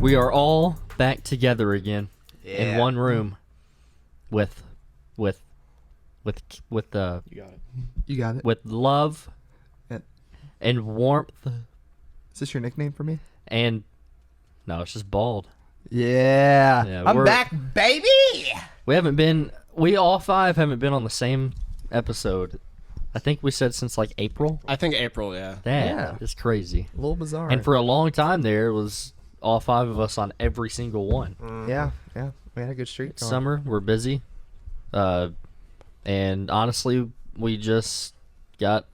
We are all back together again in one room with You got it. You got it. with love Yeah. and warmth Is this your nickname for me? and no, it's just bald. Yeah. Yeah, I'm we're- back, baby. We all five haven't been on the same episode. I think we said since like April. I think April, yeah. That is crazy. A little bizarre. And for a long time there, it was all five of us on every single one. yeah. We had a good streak. going. Summer, we're busy. And honestly, we just got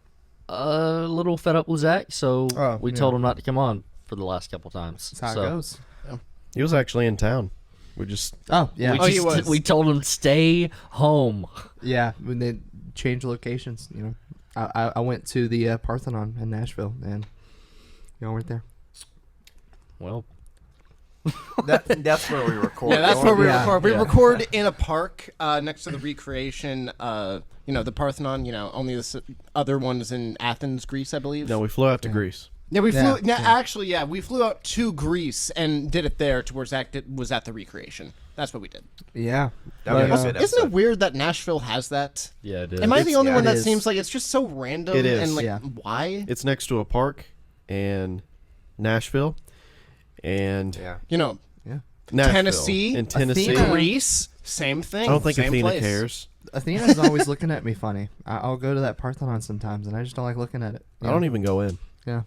a little fed up with Zach, so Oh, we yeah. told him not to come on for the last couple times. That's how So it goes. He was actually in town. We just Oh yeah. We, he was. we told him stay home. Yeah. When they changed locations, you know, I went to the Parthenon in Nashville, and y'all weren't there. Well, That's where we record. Yeah, that's where we Yeah, record. We yeah. record in a park next to the recreation, the Parthenon, only the other one is in Athens, Greece, I believe. we flew out to Greece. Yeah, we flew. Yeah, Actually, we flew out to Greece and did it there to where Zach was at the recreation. That's what we did. Yeah. That was But, a good Isn't it episode. weird that Nashville has that? yeah, it is. Am I the only yeah, one it that is. seems like it's just so random? It is. And like, Yeah. why? It's next to a park in Nashville and Yeah. Nashville Tennessee, in Tennessee. Athena. Greece, same thing. I don't think same Athena place. cares. Athena's always looking at me funny. I'll go to that Parthenon sometimes, and I just don't like looking at it. I don't even go in. Yeah.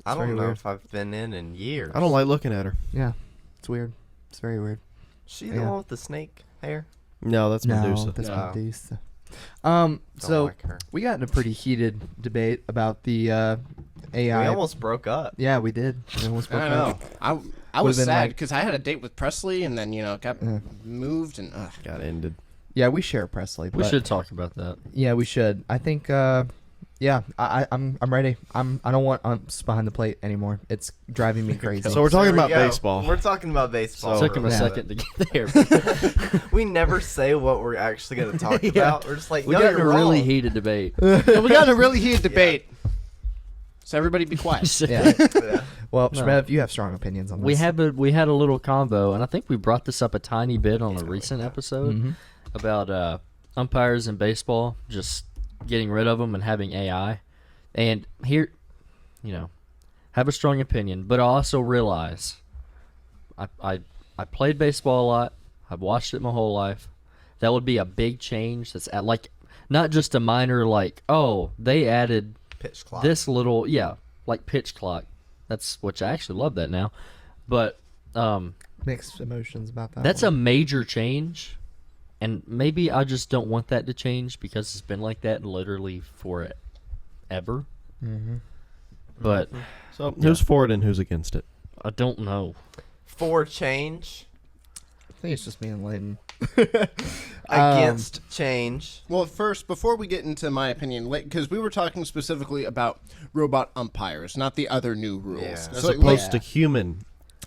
I very don't know weird. if I've been in years. I don't like looking at her. Yeah. It's weird. It's very weird. She the Yeah. one with the snake hair? No, that's Medusa. No, that's No. Medusa. Don't So like her. we got in a pretty heated debate about the We AI. almost broke up. Yeah, we did. We almost broke I up. know. I Would've was been sad like- because I had a date with Presley, and then got Yeah. moved, and Got ended. Yeah, we share Presley. we but- should talk about that. Yeah, we should. I think. I'm ready. I don't want umps behind the plate anymore. It's driving me crazy. So we're talking There we about go. baseball. We're talking about baseball. So- Took him a Yeah. second to get there. We never say what we're actually going to talk about. We're just like, We no, got in you're a really wrong. heated debate. we got in a really heated debate. So everybody be quiet. Yeah. Yeah. Well, No. Shmev, you have strong opinions on this. We had a little convo, and I think we brought this up a tiny bit on a recent episode Mhm. about umpires in baseball, just getting rid of them and having AI. And here, have a strong opinion, but I also realize I played baseball a lot. I've watched it my whole life. That would be a big change. That's like not just a minor they added Pitch clock. this little like pitch clock. That's which I actually love that now. But Mixed emotions about that. that's a one. major change, and maybe I just don't want that to change because it's been like that literally forever. Mhm. But So who's for it and who's against it? I don't know. For change, I think it's just me and Layden. against change. Well, first, before we get into my opinion, because we were talking specifically about robot umpires, not the other new rules. Yeah. As So, opposed to human.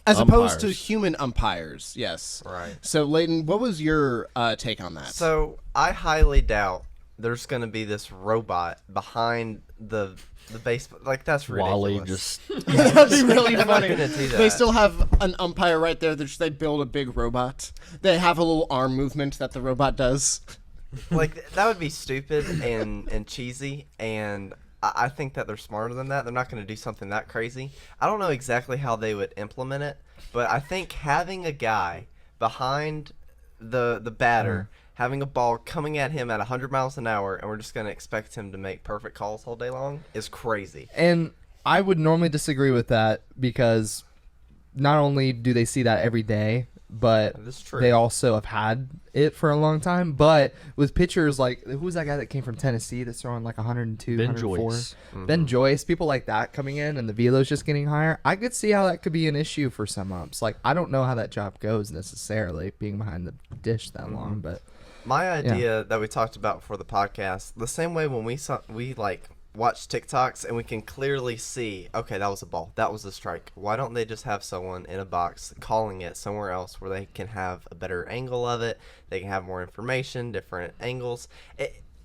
as opposed to umpires. human umpires, yes. Right. So, Layden, what was your take on that? So I highly doubt there's going to be this robot behind the baseball. Like, that's ridiculous. Wally just that'd be really They're not funny. gonna do They that. still have an umpire right there. They build a big robot. They have a little arm movement that the robot does. Like, that would be stupid and cheesy, and I think that they're smarter than that. They're not going to do something that crazy. I don't know exactly how they would implement it, but I think having a guy behind the batter, having a ball coming at him at 100 miles an hour, and we're just going to expect him to make perfect calls all day long is crazy. And I would normally disagree with that because not only do they see that every day, but That is true. they also have had it for a long time. But with pitchers like, who was that guy that came from Tennessee that's throwing like 102, Ben 104? Joyce. Ben Joyce, people like that coming in and the velo's just getting higher. I could see how that could be an issue for some umps. Like, I don't know how that job goes necessarily, being behind the dish that long, but My idea that we talked about before the podcast, the same way when we watch TikToks and we can clearly see, okay, that was a ball, that was a strike. Why don't they just have someone in a box calling it somewhere else where they can have a better angle of it? They can have more information, different angles.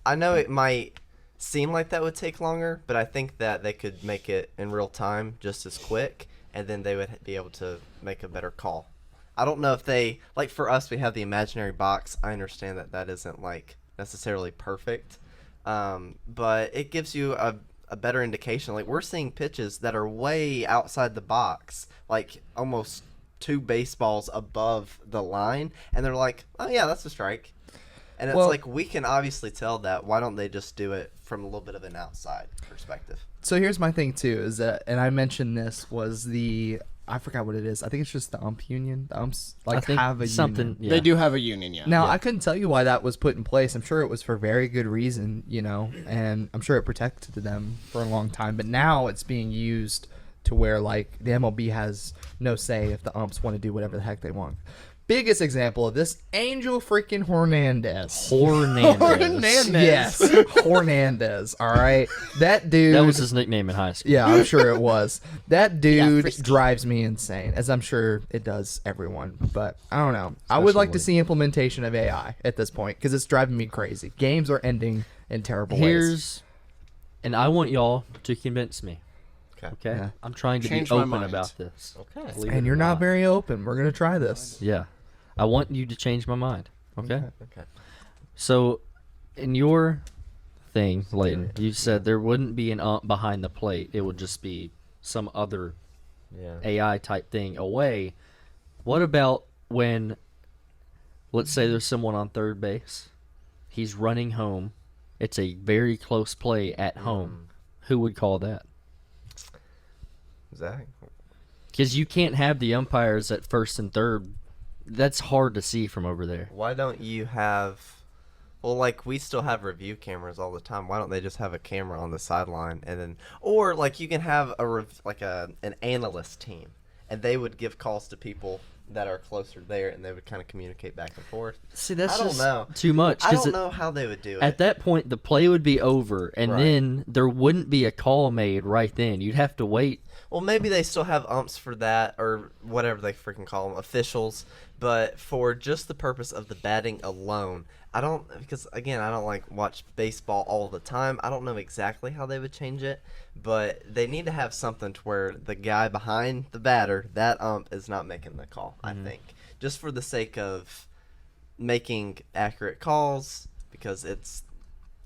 I know it might seem like that would take longer, but I think that they could make it in real time just as quick. and then they would be able to make a better call. I don't know if they, like for us, we have the imaginary box. I understand that that isn't like necessarily perfect, but it gives you a better indication. Like we're seeing pitches that are way outside the box, like almost 2 baseballs above the line, and they're like, oh yeah, that's a strike. And it's Well- like, we can obviously tell that. Why don't they just do it from a little bit of an outside perspective? So here's my thing too, is that, and I mentioned this, was I forgot what it is. I think it's just the ump union. The umps I think have a something. union. Yeah. They do have a union, yeah. Now I couldn't tell you why that was put in place. I'm sure it was for very good reason, and I'm sure it protected them for a long time. But now it's being used to where like the MLB has no say if the umps want to do whatever the heck they want. Biggest example of this, Angel freaking Hernandez. Hernandez. Yes, Hernandez. All right, that dude. That was his nickname in high school. Yeah, I'm sure it was. That dude Frisky. drives me insane, as I'm sure it does everyone. But I don't know. I would like to see implementation of AI at this point because it's driving me crazy. Games are ending in terrible ways. And I want y'all to convince me. Okay. Okay, Yeah. I'm trying to Change be my open mind. about this. Okay. Believe it And or you're not very open. We're gonna try this. Yeah, I want you to change my mind. Okay. Okay. So, in your thing, Leighton, you said there wouldn't be an ump behind the plate. It would just be some other Yeah. AI type thing away. What about when, let's say there's someone on third base, he's running home, it's a very close play at home. Who would call that? Zach? Because you can't have the umpires at first and third. That's hard to see from over there. Why don't you have... Well, like, we still have review cameras all the time. Why don't they just have a camera on the sideline and then... Or, like, you can have an analyst team, and they would give calls to people that are closer there, and they would kind of communicate back and forth. See, that's I don't just know. too much. I 'cause don't it- know how they would do it. At that point, the play would be over, and Right. then there wouldn't be a call made right then. You'd have to wait. Well, maybe they still have umps for that, or whatever they freaking call them, officials. But for just the purpose of the batting alone, I don't, because again, I don't like watch baseball all the time. I don't know exactly how they would change it, but they need to have something to where the guy behind the batter, that ump, is not making the call. I think just for the sake of making accurate calls, because it's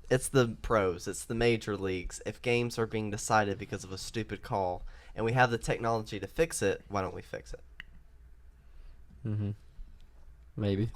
the pros, it's the major leagues. If games are being decided because of a stupid call, and we have the technology to fix it, why don't we fix it? Maybe.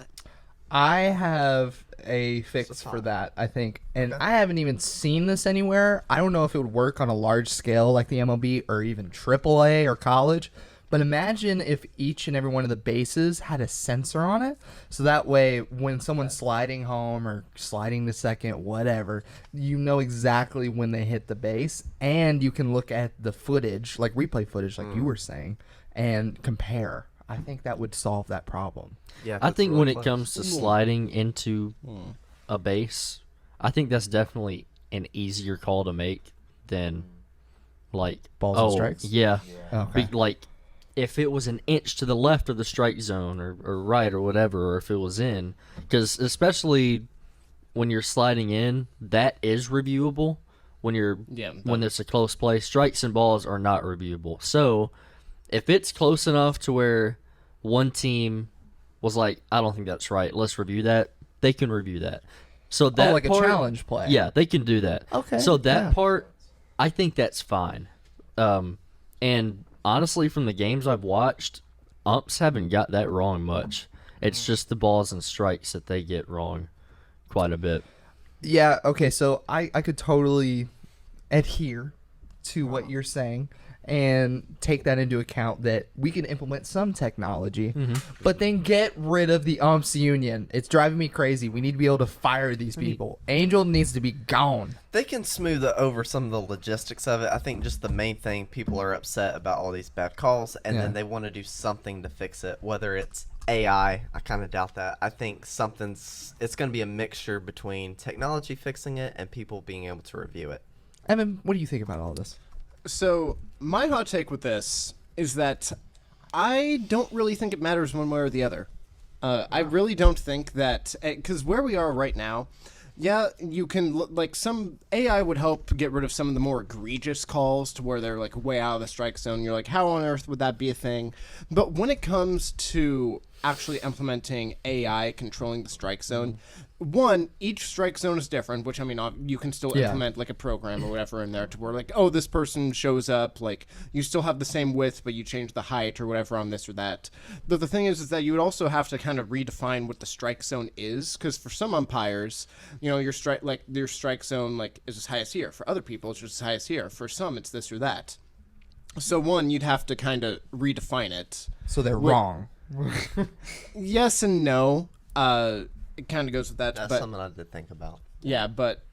I have a It's fix a for thought. that, I think. And Okay. I haven't even seen this anywhere. I don't know if it would work on a large scale like the MLB or even AAA or college. But imagine if each and every one of the bases had a sensor on it. So that way, when someone's sliding home or sliding to second, whatever, you know exactly when they hit the base. And you can look at the footage, like replay footage, like you were saying, and compare. I think that would solve that problem. Yeah, if I it's think really when it close. comes to sliding into a base, I think that's definitely an easier call to make than like Balls and strikes? Yeah. Okay. Like if it was an inch to the left of the strike zone or right or whatever, or if it was in, because especially when you're sliding in, that is reviewable. When you're when it's a close play, strikes and balls are not reviewable. So if it's close enough to where one team was like, I don't think that's right, let's review that, they can review that. So that like a part, challenge play. Yeah, they can do that. Okay, So that yeah. part, I think that's fine. And honestly, from the games I've watched, umps haven't got that wrong much. It's just the balls and strikes that they get wrong quite a bit. Yeah, okay, so I could totally adhere to what you're saying and take that into account that we can implement some technology, but then get rid of the umps union. It's driving me crazy. We need to be able to fire these people. Angel needs to be gone. They can smooth it over some of the logistics of it. I think just the main thing, people are upset about all these bad calls, and Yeah. then they want to do something to fix it. Whether it's AI, I kind of doubt that. I think it's going to be a mixture between technology fixing it and people being able to review it. Evan, what do you think about all this? So my hot take with this is that I don't really think it matters one way or the other. I really don't think that, because where we are right now, Yeah, you can like some AI would help get rid of some of the more egregious calls to where they're like way out of the strike zone. You're like, how on earth would that be a thing? But when it comes to actually implementing AI controlling the strike zone, one, each strike zone is different, which I mean, you can still Yeah. implement like a program or whatever in there to where like, oh, this person shows up, like you still have the same width, but you change the height or whatever on this or that. But the thing is that you would also have to kind of redefine what the strike zone is, because for some umpires, you know, your strike zone like is as high as here. For other people, it's just as high as here. For some, it's this or that. So one, you'd have to kind of redefine it. So they're wrong. Yes and no. It kind of goes with that. That's but something I did think about. yeah, but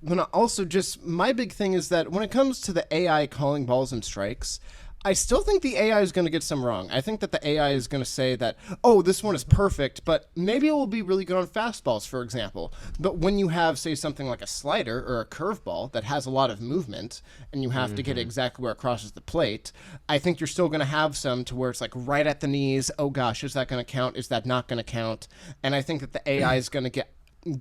when also just my big thing is that when it comes to the AI calling balls and strikes, I still think the AI is going to get some wrong. I think that the AI is going to say that, oh, this one is perfect, but maybe it will be really good on fastballs, for example. But when you have, say, something like a slider or a curveball that has a lot of movement and you have to get exactly where it crosses the plate, I think you're still going to have some to where it's like right at the knees. Oh, gosh, is that going to count? Is that not going to count? And I think that the AI is going to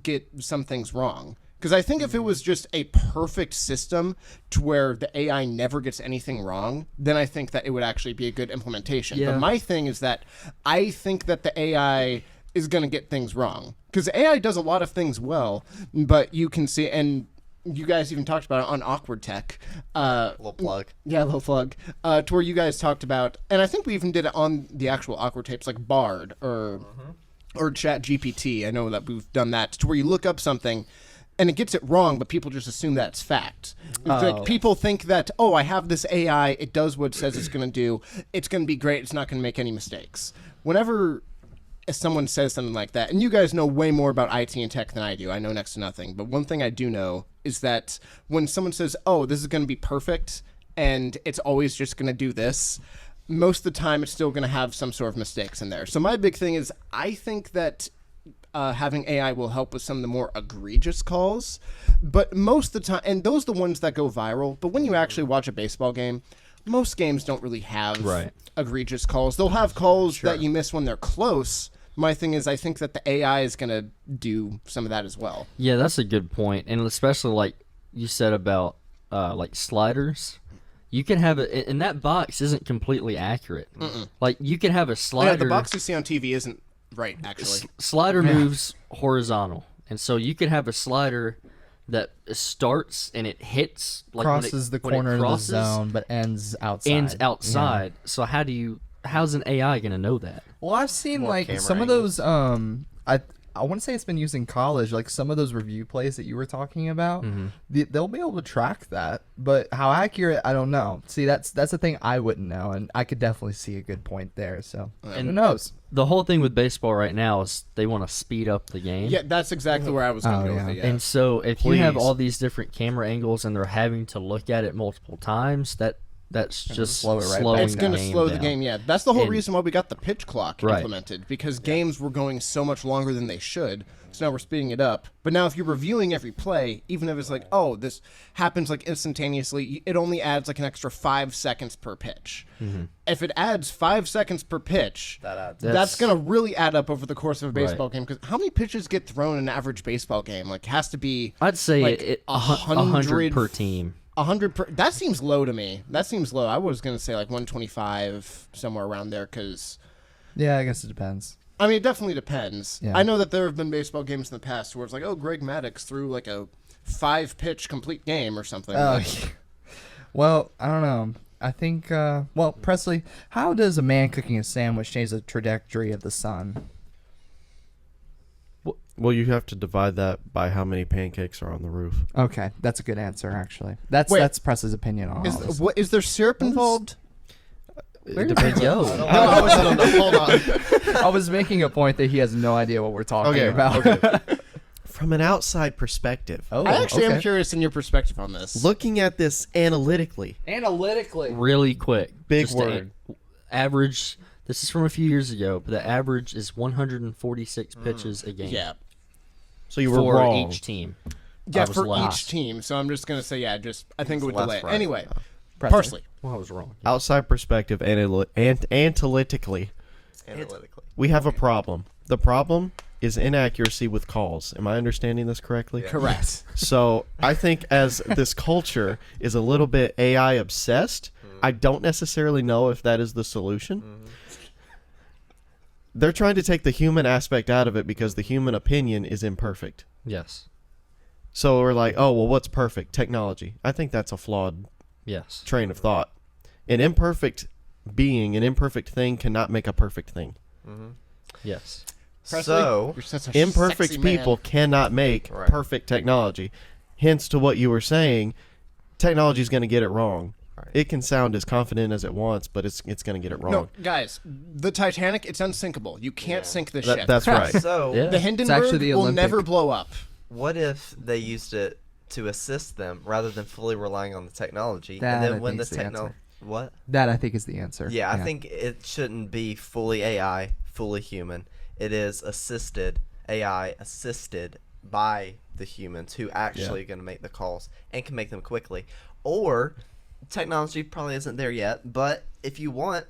get some things wrong. Because I think if it was just a perfect system to where the AI never gets anything wrong, then I think that it would actually be a good implementation. Yeah. But my thing is that I think that the AI is going to get things wrong. Because AI does a lot of things well, but you can see, and you guys even talked about it on Awkward Tech. Little plug. Yeah, little plug. To where you guys talked about, and I think we even did it on the actual Awkward tapes, like Bard or Chat GPT. I know that we've done that, to where you look up something and it gets it wrong, but people just assume that's fact. It's like people think that, oh, I have this AI, it does what it says it's going to do, it's going to be great, it's not going to make any mistakes. Whenever someone says something like that, and you guys know way more about IT and tech than I do, I know next to nothing, but one thing I do know is that when someone says, oh, this is going to be perfect, and it's always just going to do this, most of the time it's still going to have some sort of mistakes in there. So my big thing is, I think that having AI will help with some of the more egregious calls, but most of the time, and those are the ones that go viral, but when you actually watch a baseball game, most games don't really have Right. egregious calls. They'll have calls that you miss when they're close. My thing is, I think that the AI is going to do some of that as well. Yeah, that's a good point, and especially like you said about like sliders. You can have it, and that box isn't completely accurate. Like you can have a slider. Yeah, the box you see on TV isn't right, actually. Slider moves horizontal, and so you could have a slider that starts and it hits like Crosses the when it corner of the crosses, zone, but ends outside. ends Yeah. outside. So how's an AI gonna know that? Well, I've seen More like camera some of angles. those. I want to say it's been used in college. Like some of those review plays that you were talking about, they'll be able to track that. But how accurate, I don't know. See, that's the thing I wouldn't know, and I could definitely see a good point there. So who knows? The whole thing with baseball right now is they want to speed up the game. Yeah, that's exactly where I was going to Oh, go yeah. with it. Yeah. And so if you have Please. all these different camera angles and they're having to look at it multiple times, that's just slow it right slowing back It's the going to game slow the down. game, yeah. That's the whole And- reason why we got the pitch clock Right. implemented, because games were going so much longer than they should. So now we're speeding it up. But now if you're reviewing every play, even if it's like, oh, this happens like instantaneously, it only adds like an extra 5 seconds per pitch. If it adds 5 seconds per pitch, That adds. that's going to really add up over the course of a baseball Right. game. Because how many pitches get thrown in an average baseball game? Like, has to be I'd say like it 100 100 per team. 100 per. That seems low to me. That seems low. I was going to say like 125, somewhere around there, because Yeah, I guess it depends. I mean, it definitely depends. Yeah. I know that there have been baseball games in the past where it's like, oh, Greg Maddux threw like a 5-pitch complete game or something. Oh, well, I don't know. I think. Well, Presley, how does a man cooking a sandwich change the trajectory of the sun? Well, you have to divide that by how many pancakes are on the roof. Okay, that's a good answer. Actually, that's Wait. Presley's opinion on all this. Is there syrup involved? It depends. Yo, Hold on. I was making a point that he has no idea what we're talking Okay, about. From an outside perspective, Oh, I actually am okay. curious in your perspective on this. looking at this analytically, Analytically. really quick. Big just to word. Average. This is from a few years ago, but the average is 146 pitches a game. Yeah. so you were for wrong. each team. Yeah, I was for last. each team. So I'm just going to say, yeah, I think it would less delay. right. Anyway, Presley. Parsley. Well, I was wrong. Outside perspective, analytically, Analytically. we have a problem. The problem is inaccuracy with calls. Am I understanding this correctly? Yeah. Correct. So I think as this culture is a little bit AI obsessed, I don't necessarily know if that is the solution. They're trying to take the human aspect out of it because the human opinion is imperfect. Yes. So we're like, oh, well, what's perfect? Technology. I think that's a flawed Yes. train of thought. An imperfect being, an imperfect thing cannot make a perfect thing. Yes. Presley, So, you're such a Imperfect sexy man. people cannot make Right. perfect technology. Hence to what you were saying, technology is going to get it wrong. Right. It can sound as confident as it wants, but it's going to get it wrong. No, guys, the Titanic, it's unsinkable. You can't sink the ship. That's right. so Yeah. The Hindenburg actually the will Olympic. never blow up. what if they used it to assist them rather than fully relying on the technology? That, and I then when think, the is the technology, answer. what? That I think is the answer. Yeah, I think it shouldn't be fully AI, fully human. It is assisted AI, assisted by the humans who actually are going to make the calls and can make them quickly. Or technology probably isn't there yet, but if you want,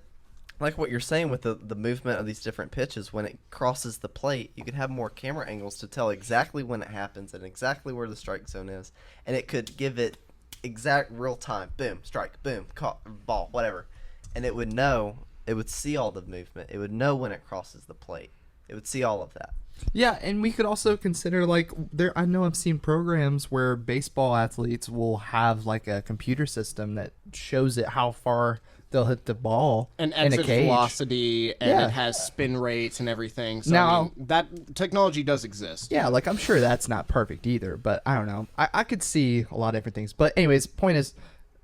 like what you're saying with the movement of these different pitches, when it crosses the plate, you could have more camera angles to tell exactly when it happens and exactly where the strike zone is, and it could give it exact real time. Boom, strike, boom, caught, ball, whatever, and it would know. It would see all the movement. It would know when it crosses the plate. It would see all of that. Yeah, and we could also consider like there. I know I've seen programs where baseball athletes will have like a computer system that shows it how far they'll hit the ball And in a exit cage. velocity, and Yeah. it has spin rates and everything. So Now- I mean, that technology does exist. Yeah, like I'm sure that's not perfect either, but I don't know. I could see a lot of different things. But anyways, point is,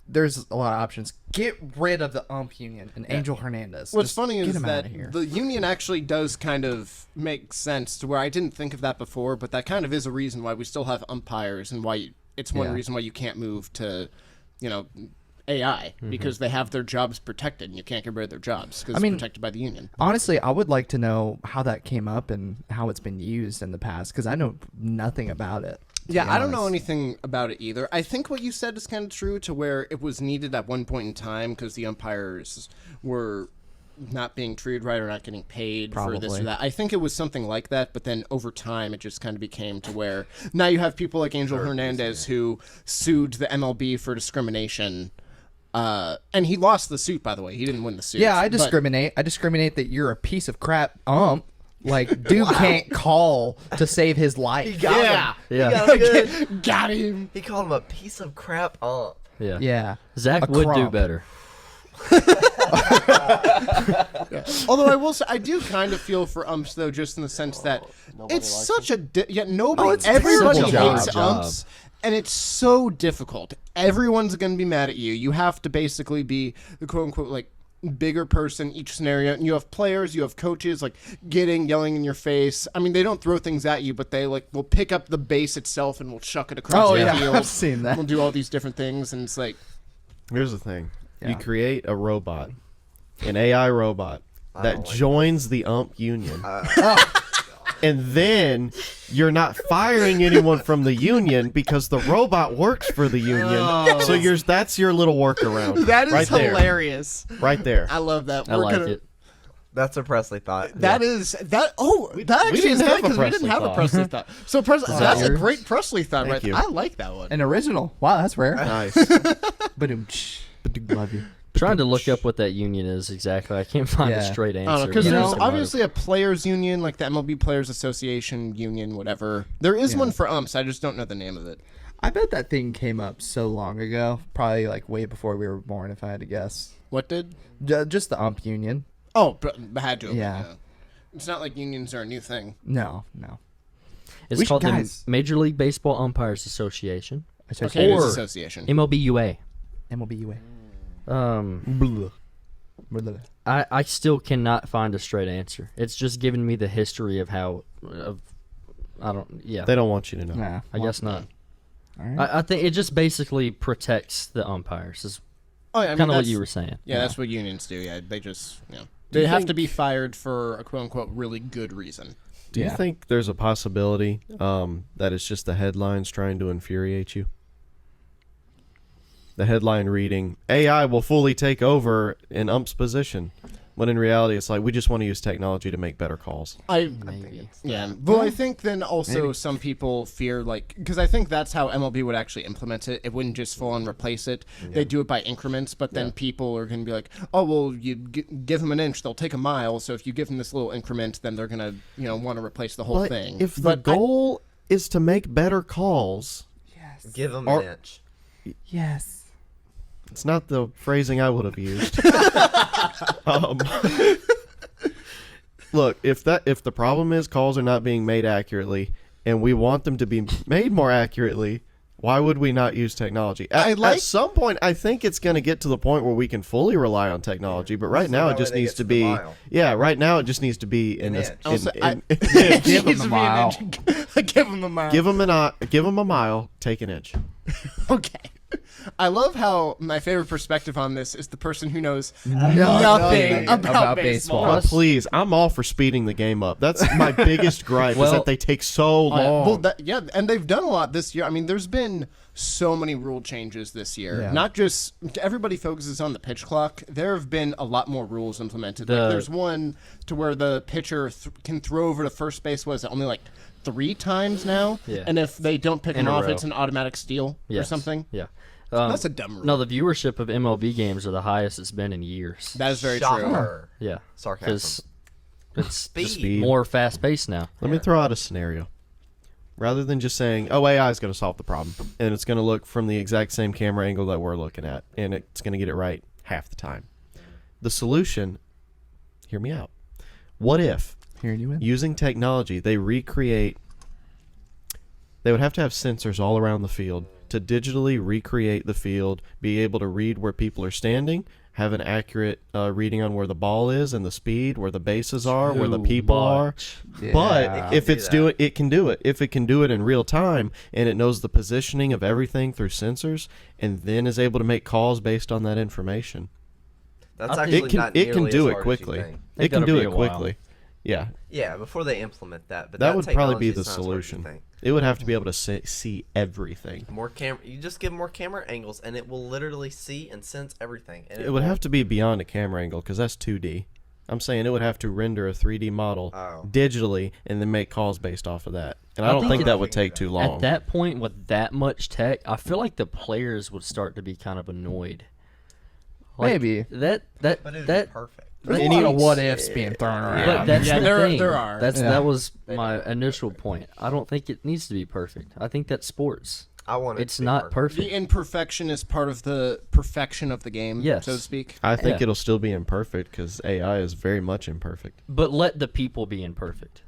there's a lot of options. Get rid of the ump union and Angel Hernandez. What's Just funny get is him that outta here. the union actually does kind of make sense to where I didn't think of that before, but that kind of is a reason why we still have umpires and why it's one Yeah. reason why you can't move to, AI because they have their jobs protected and you can't get rid of their jobs because mean- it's protected by the union. Honestly, I would like to know how that came up and how it's been used in the past because I know nothing about it. to Yeah, be I don't know honest. anything about it either. I think what you said is kind of true to where it was needed at one point in time because the umpires were not being treated right or not getting paid for this or Probably. that. I think it was something like that, but then over time it just kind of became to where now you have people like Angel Hernandez who sued the MLB for discrimination. And he lost the suit, by the way. He didn't win the suit. Yeah, I but- discriminate. I discriminate that you're a piece of crap ump. Like, dude can't call to save his life. Yeah. Yeah. He got him good. Got him. He called him a piece of crap ump. Yeah. Yeah. Zach A would do crump. better. Although I will say, I do kind of feel for umps though, just in the sense that it's such a nobody. it's Everybody such a hates job. umps, and it's so difficult. Everyone's going to be mad at you. You have to basically be the quote unquote like bigger person each scenario. And you have players, you have coaches like yelling in your face. I mean, they don't throw things at you, but they like will pick up the base itself and will chuck it across Oh, the yeah. field. I've seen that. We'll do all these different things, and it's like. Here's the thing. Yeah. You create a robot, an AI robot, that don't like joins the ump union. And then you're not firing anyone from the union because the robot works for the union. So that's your little workaround. That is right hilarious. There. Right there. I love that. I like it. That's a Presley thought. That is that. Oh, that actually didn't is have good a because we didn't Presley have a thought. Presley thought. So Presley, that that's a yours? great Presley thought, Thank right? you. I like that one. An original. Wow, that's rare. Nice. Ba-doom. Love you. Trying to look up what that union is exactly. I can't find a Yeah. straight I don't know answer. because You there's know- obviously a players union, like the MLB Players Association union, whatever. There is one for umps. I just don't know the name of it. I bet that thing came up so long ago. Probably like way before we were born, if I had to guess. What did? Just the ump union. Oh, but had to. Have been, Yeah. It's not like unions are a new thing. No. It's We should- called guys. the Major League Baseball Umpires Association, Okay, it is Or- association. MLBUA. MLB UA. I still cannot find a straight answer. It's just giving me the history of how I don't. Yeah, They don't want you to know. Nah. I guess not. All right. I think it just basically protects the umpires. Is Oh, yeah, I mean, kind of what that's- you were saying. Yeah, that's what unions do. Yeah, they just Do they you have think- to be fired for a quote unquote really good reason. Do you Yeah. think there's a possibility that it's just the headlines trying to infuriate you? The headline reading, AI will fully take over in ump's position. When in reality, it's like we just want to use technology to make better calls. Maybe. Yeah. Well, I think then also some people fear, like, because I think that's how MLB would actually implement it. It wouldn't just full on replace it. They do it by increments, but then people are going to be like, oh, well, you give them an inch, they'll take a mile. So if you give them this little increment, then they're going to, want to replace the whole But thing. if the But goal is to make better calls, Give them Or- an inch. Yes. it's not the phrasing I would have used. um, look, if the problem is calls are not being made accurately, and we want them to be made more accurately, why would we not use technology? At some point, I think it's going to get to the point where we can fully rely on technology. But right now, that it just way they needs get to to the be. mile. Yeah, right now it just needs to be in. An inch. Also, Give him a mile. Give them a mile. Give them a mile. Take an inch. Okay. I love how my favorite perspective on this is the person who knows Nothing nothing about about baseball. baseball. Oh, please, I'm all for speeding the game up. That's my biggest gripe is Well- that they take so long. Well, and they've done a lot this year. I mean, there's been so many rule changes this year. Yeah. Not just everybody focuses on the pitch clock. There have been a lot more rules implemented. Like, there's one to where the pitcher can throw over to first base. Was it only like 3 times now? Yeah. And if they don't pick In him a off, row. it's an automatic steal or Yes. something. Yeah. That's a dumb rule. No, the viewership of MLB games are the highest it's been in years. That is very true. Shocker. Yeah. Sarcasm. Because it's just Speed. more fast paced now. Let me throw out a scenario. Rather than just saying, oh, AI is going to solve the problem, and it's going to look from the exact same camera angle that we're looking at, and it's going to get it right half the time. The solution, hear me out. What if, Here you win. using technology, they would have to have sensors all around the field to digitally recreate the field, be able to read where people are standing, have an accurate reading on where the ball is and the speed, where the bases are, where the Too people are. much. But if do it's that. it can do it. If it can do it in real time and it knows the positioning of everything through sensors, and then is able to make calls based on that information, That's I actually think not it can nearly do as it hard as you quickly. think. They It can gotta do be it a while. quickly. Yeah, Yeah, before they implement that. But that would probably be technology the is not as hard as you solution. think. It would have to be able to see everything. More camera. You just give more camera angles, and it will literally see and sense everything. And It would have to be beyond a camera angle because that's 2D. I'm saying it would have to render a 3D model Oh. digitally and then make calls based off of that. And I I don't think think it- that would take too long. At that point, with that much tech, I feel like the players would start to be kind of annoyed. Like, Maybe. that But it would that be perfect. There's Any- a lot of what ifs being thrown around. But that's Yeah, the there- thing. there are. That's Yeah. that was my initial point. I don't think it needs to be perfect. I think that's sports. I want it It's to be not perfect. The imperfection is part of the perfection of the game, Yes. so to speak. I think Yeah. it'll still be imperfect because AI is very much imperfect. But let the people be imperfect.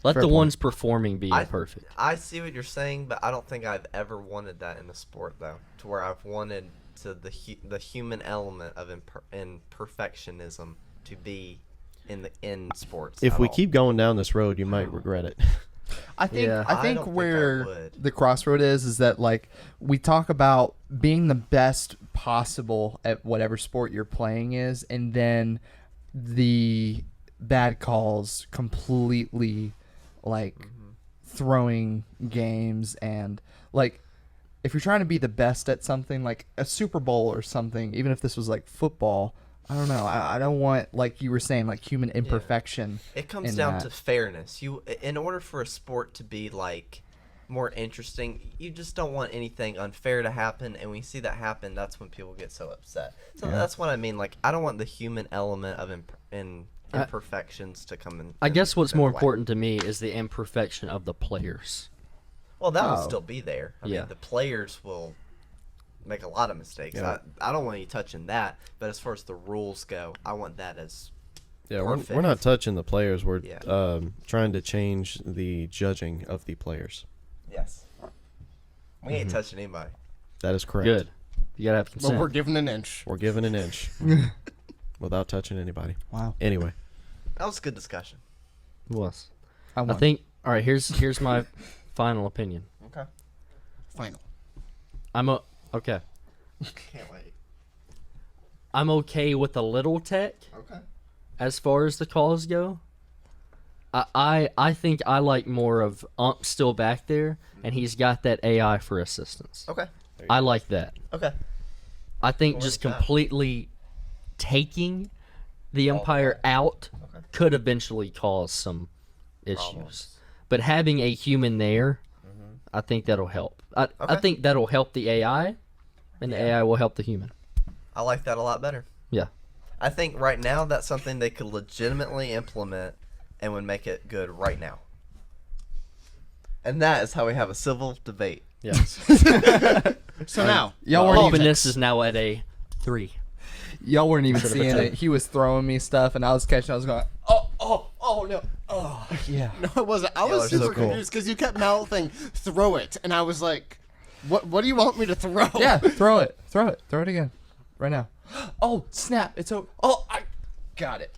Let Fair the point. ones performing be imperfect. I see what you're saying, but I don't think I've ever wanted that in the sport, though. To where I've wanted to the human element of imperfectionism to be in sports. If at we all. keep going down this road, you might regret it. I think Yeah. I I think don't think I where would. the crossroad is that like we talk about being the best possible at whatever sport you're playing is, and then the bad calls completely like throwing games, and like if you're trying to be the best at something like a Super Bowl or something, even if this was like football, I don't know. I don't want, like you were saying, like human imperfection. It comes in down that. to fairness. In order for a sport to be like more interesting, you just don't want anything unfair to happen. And when you see that happen, that's when people get so upset. So that's what I mean. Like, I don't want the human element of imperfections to come in. I guess what's in more the way. important to me is the imperfection of the players. Well, that will Oh. still be there. I Yeah. mean, the players will make a lot of mistakes. Yeah. I don't want you touching that. But as far as the rules go, I want that as Yeah, we're Perfect. not touching the players. We're Yeah. trying to change the judging of the players. yes. We ain't touching anybody. That is correct. Good. You gotta have But consent. we're given an inch. We're giving an inch without touching anybody. Wow. Anyway, That was a good discussion. Was. I I won. think. All right. Here's my final opinion. Okay. Final. Okay. Can't wait. I'm okay with a little tech Okay. as far as the calls go. I think I like more of Ump still back there, and he's got that AI for assistance. Okay. I like that. Okay. I think More just than that. completely taking the umpire out Okay. could eventually cause some issues. Problems. But having a human there, I think that'll help. I Okay. think that'll help the AI, and the AI will help the human. I like that a lot better. Yeah. I think right now that's something they could legitimately implement and would make it good right now. And that is how we have a civil debate. Yes. So now, Y'all weren't even, Openness is now at a 3. y'all weren't even seeing it. He was throwing me stuff, and I was catching. I was going, oh no, oh yeah. no, it wasn't. I Y'all was are so super cool. confused because you kept mouthing "throw it," and I was like, "What? do you want me to throw?" Yeah, throw it again, right now. Oh snap! It's over. Oh, I got it.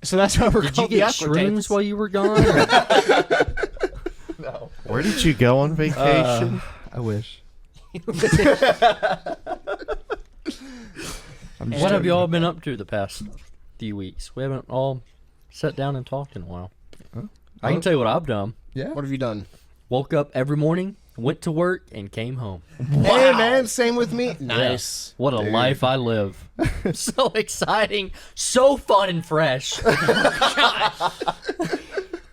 So that's why we're Did you called get the Aqua shrooms Tapes. while you were gone? No, Where did you go on vacation? I wish. I'm What have y'all been up to the past few weeks? We haven't all sat down and talked in a while. I can tell you what I've done. Yeah. What have you done? Woke up every morning, went to work, and came home. Hey man, same with me. Nice. What a life I live. So exciting, so fun and fresh. I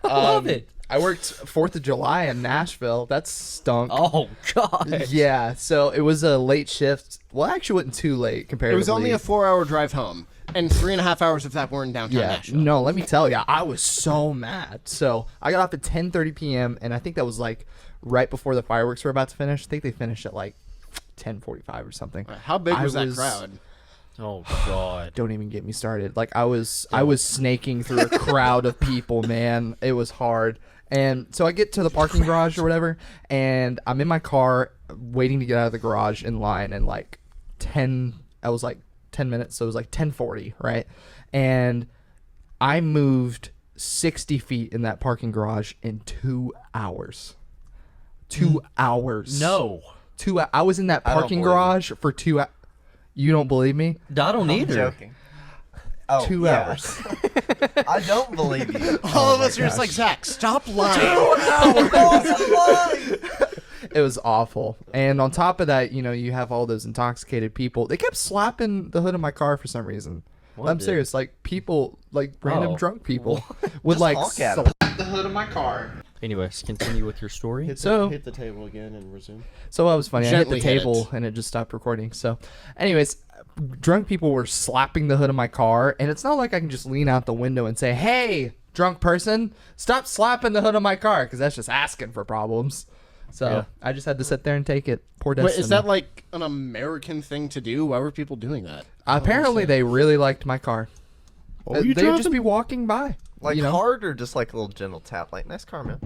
love it. I worked 4th of July in Nashville. That stunk. Oh, God. Yeah, so it was a late shift. Well, actually, it wasn't too late comparatively. It was only a 4-hour drive home, and 3.5 hours of that were in downtown Yeah, Nashville. no, let me tell you, I was so mad. So I got off at 10:30 p.m. and I think that was like right before the fireworks were about to finish. I think they finished at like 10:45 or something. How big was I that crowd? Oh, God. Don't even get me started. Like I was snaking through a crowd of people, man. It was hard. And so I get to the parking garage or whatever, and I'm in my car waiting to get out of the garage in line, and like 10 minutes, so it was like 10:40, right? And I moved 60 feet in that parking garage in 2 hours. 2 hours. No. I was in that I don't parking believe you. garage for 2 hours. You don't believe me? I don't I'm either. joking. Oh, 2 yeah. hours. I don't believe you. All of us are just like, Zach, stop lying. It was awful. And on top of that, you know, you have all those intoxicated people. They kept slapping the hood of my car for some reason. What I'm did? serious. Like people, like random Oh. drunk people would Just like honk at 'em. slap the hood of my car. Anyways, continue with your story. Hit So- hit the table again and resume. So that was funny. I hit the Gently hit table it. and it just stopped recording. So, anyways, drunk people were slapping the hood of my car, and it's not like I can just lean out the window and say, "Hey, drunk person, stop slapping the hood of my car," because that's just asking for problems. So Yeah. I just had to sit there and take it. Poor Destiny. Wait, is that like an American thing to do? Why were people doing that? Apparently, they really liked my car. What were you They'd just driving? be walking by. Like you know? hard or just like a little gentle tap? Like, nice car, man.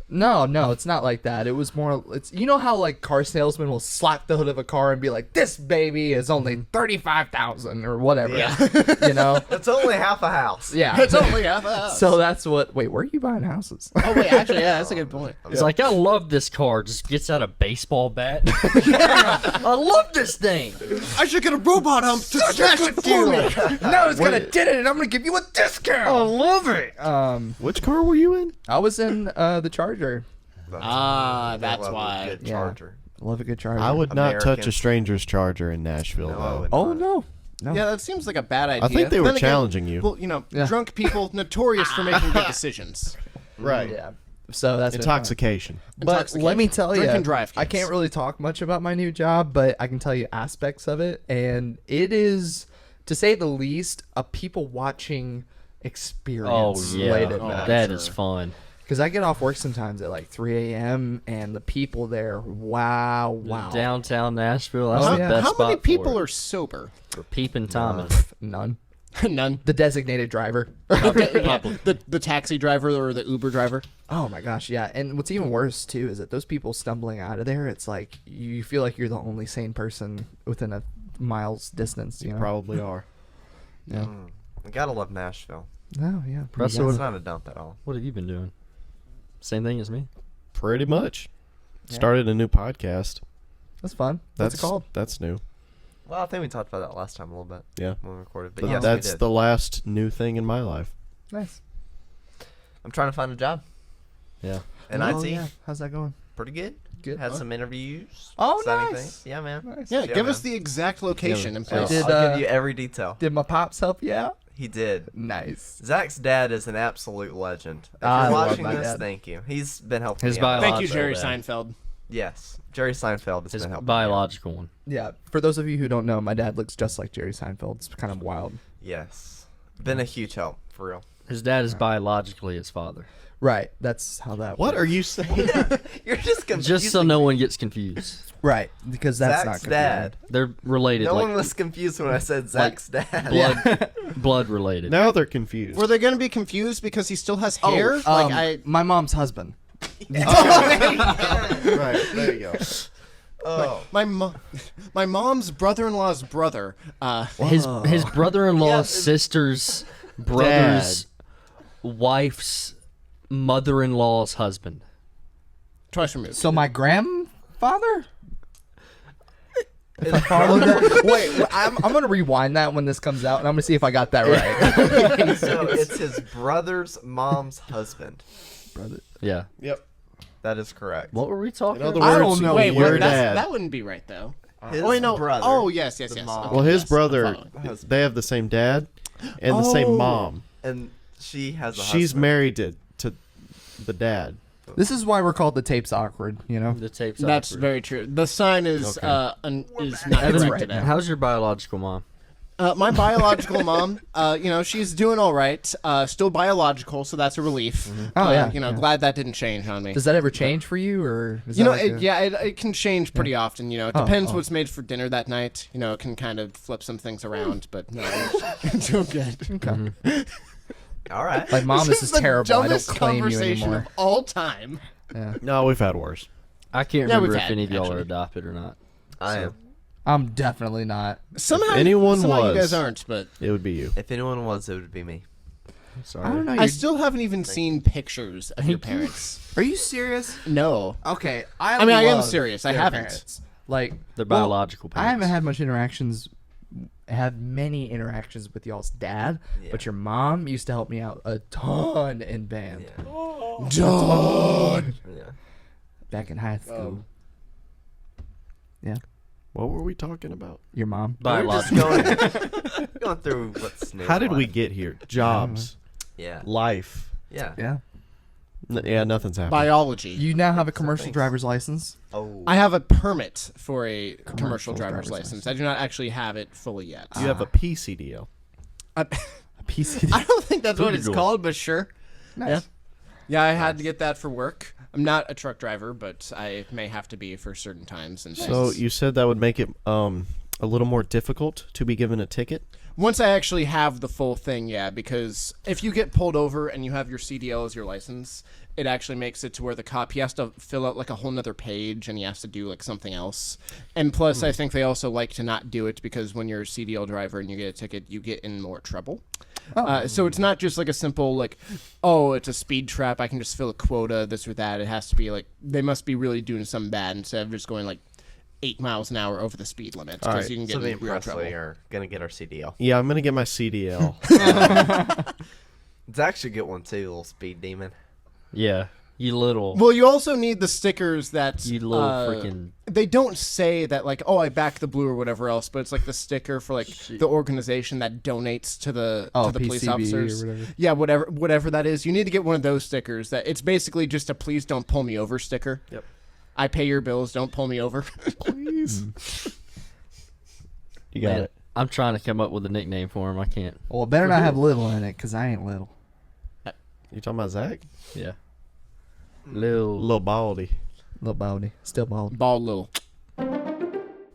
No, it's not like that. It was more. It's you know how like car salesmen will slap the hood of a car and be like, "This baby is only 35,000 or whatever." Yeah. You know. It's only half a house. Yeah. It's only half a house. So that's what. Wait, where are you buying houses? Oh wait, actually, yeah, that's a good point. It's like, I love this car. Just gets out a baseball bat. I love this thing. I should get a robot hump to smash it for me. No, it's gonna did it, and I'm gonna give you a discount. I love it. Which car were you in? I was in the Charger. Ah, I that's love a why. Good Yeah. Charger. Love a good Charger. I would not touch American. a stranger's Charger in Nashville, No, I though. would Oh not. no. Yeah, that seems like a bad idea. I think they were Then again, challenging you. Well, you know, Yeah. drunk people notorious for making good decisions. Right. Yeah. So that's Intoxication. But let me tell you, Drink and drive, I kids. can't really talk much about my new job, but I can tell you aspects of it, and it is, to say the least, a people watching Oh, experience yeah. late at night. That is fun. Because I get off work sometimes at like 3 a.m. and the people there, wow. Downtown Nashville. That's Oh, the yeah. best How spot many people for, are sober? for peeping Thomas. None. None. The designated driver. The taxi driver or the Uber driver. Oh my gosh, yeah. And what's even worse too is that those people stumbling out of there, it's like you feel like you're the only sane person within a mile's distance, you know? Probably are. Yeah. You gotta love Nashville. No, yeah. Russell, Yeah. It's not a dump at all. What have you been doing? Same thing as me. Pretty much. Yeah. Started a new podcast. That's fun. What's it called? That's new. Well, I think we talked about that last time a little bit Yeah. when we recorded. But But yes, that's we did. the last new thing in my life. Nice. I'm trying to find a job. Yeah. And Oh, IT, yeah. How's that going? pretty good. Good. Had some interviews. Oh, exciting nice. things. Yeah, man. Nice. Yeah, Yeah, give us man. the exact location and Yeah. place. Did, I'll give you every detail. Did my pops help you out? He did. Nice. Zach's dad is an absolute legend. If I you're love watching my this, dad. thank you. He's been helping His me out. Thank you, biological Jerry dad. Seinfeld. Yes, Jerry Seinfeld has His been helping me out. biological one. Yeah. For those of you who don't know, my dad looks just like Jerry Seinfeld. It's kind of wild. Yes, been a huge help for real. His dad is biologically his father. Right. That's how that What works. are you saying? You're just confused. Just so no one gets confused. Right. Because that's Zach's not confusing. dad. They're related, No like one was confused when I said Zach's dad. blood, blood related. Now they're confused. Were they going to be confused because he still has Oh, hair? my mom's husband. Right, there you go. Oh, my mom's brother-in-law's brother. His brother-in-law's Yeah, sister's brother's wife's mother-in-law's husband. Twice removed. So my grandfather? If I followed that? Wait, I'm going to rewind that when this comes out, and I'm going to see if I got that right. so it's his brother's mom's husband. Brother. Yeah. Yep. That is correct. What were we talking In other about? I words, don't know. Wait, your wait, dad. that wouldn't be right though. His Oh wait, no. brother. Oh yes, yes, the yes. mom. Okay, Well, his yes, I'm brother, following. they have the same dad and the same mom. And she has a She's husband. married to the dad. This is why we're called the tapes awkward, you know? The tapes. That's awkward. very true. The sign is Okay. is not Evan, correct right today. now. how's your biological mom? My biological mom, she's doing all right. Still biological, so that's a relief. Oh, yeah, You know, yeah. glad that didn't change on me. Does that ever change for you, or is You that know, like it can change pretty often. You know, it Oh, depends oh. what's made for dinner that night. You know, it can kind of flip some things around, but no, it's all good. Okay. All right. Like, mom, this is the terrible. I don't dumbest claim you conversation anymore. of all time. Yeah. No, we've had worse. I can't Yeah, remember we've if had, any of y'all are actually. adopted or not. I am. I'm definitely not. Somehow, anyone somehow you was- guys aren't, but It would be you. If anyone was, it would be me. Sorry. I don't know. I still haven't even seen pictures of your parents. Are you serious? No. Okay. I mean, I am love serious. I their haven't. parents. Like, They're well, biological I haven't parents. had much interactions. Had many interactions with y'all's dad, Yeah. but your mom used to help me out a ton in band Yeah. Done. Yeah. back in high school. Yeah, What were we talking about? your mom. We're just Biological. going through what's new. How in did we life. get here? Jobs, Yeah. life. Yeah. Yeah. Yeah, nothing's happening. Biology. You now have a commercial thanks. driver's license. Oh. I have a permit for a commercial Commercial driver's driver's license. I do not actually have it fully yet. You have a PCDL. I, A PCD. I don't think that's what it's Pretty cool. called, but sure. Nice. Yeah. Yeah, I had to get that for work. I'm not a truck driver, but I may have to be for certain times and So things. you said that would make it a little more difficult to be given a ticket. Once I actually have the full thing, yeah, because if you get pulled over and you have your CDL as your license, it actually makes it to where the cop, he has to fill out like a whole nother page and he has to do like something else. And plus, I think they also like to not do it because when you're a CDL driver and you get a ticket, you get in more trouble. So it's not just like a simple like, oh, it's a speed trap. I can just fill a quota, this or that. It has to be like they must be really doing something bad instead of just going like 8 miles an hour over the speed limit because right. you can get So me in and real Presley trouble. are gonna get our CDL. Yeah, I'm gonna get my CDL. Zach should get one too, little speed demon. Yeah. You little. Well, you also need the stickers that You little freaking. They don't say that like, oh, I back the blue or whatever else, but it's like the sticker for like the organization that donates to the police PCB or officers. whatever. Yeah, whatever that is. You need to get one of those stickers. That it's basically just a please don't pull me over sticker. Yep. I pay your bills, don't pull me over. Please. You got Man, it. I'm trying to come up with a nickname for him. I can't. Well, it better not have little in it, because I ain't little. You talking about Zach? Yeah. Lil. Little baldy. Little baldy. Still bald. Bald little.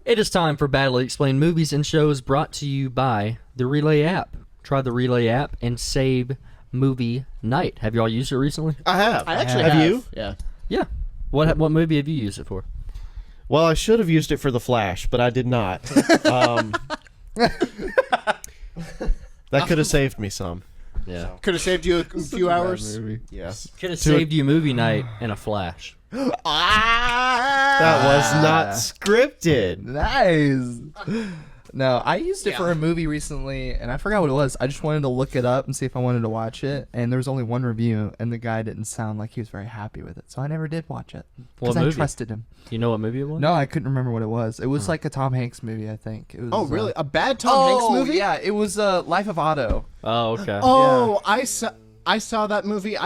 It is time for Badly Explained Movies and Shows brought to you by the Relay app. Try the Relay app and save movie night. Have y'all used it recently? I have. I actually have. have. You? Yeah. Yeah. What movie have you used it for? Well, I should have used it for The Flash, but I did not. That could have saved me some. Yeah. Could have saved you a few hours. Yes. Could have saved you movie night and a flash. Ah! That was not scripted. Nice. No, I used it for a movie recently, and I forgot what it was. I just wanted to look it up and see if I wanted to watch it, and there was only one review, and the guy didn't sound like he was very happy with it, so I never did watch it What because I movie? trusted him. You know what movie it was? No, I couldn't remember what it was. It was like a Tom Hanks movie, I think. It was, Oh, really? A bad Tom Hanks movie? Yeah, it was Life of Otto. Oh, okay. Oh, I saw that movie.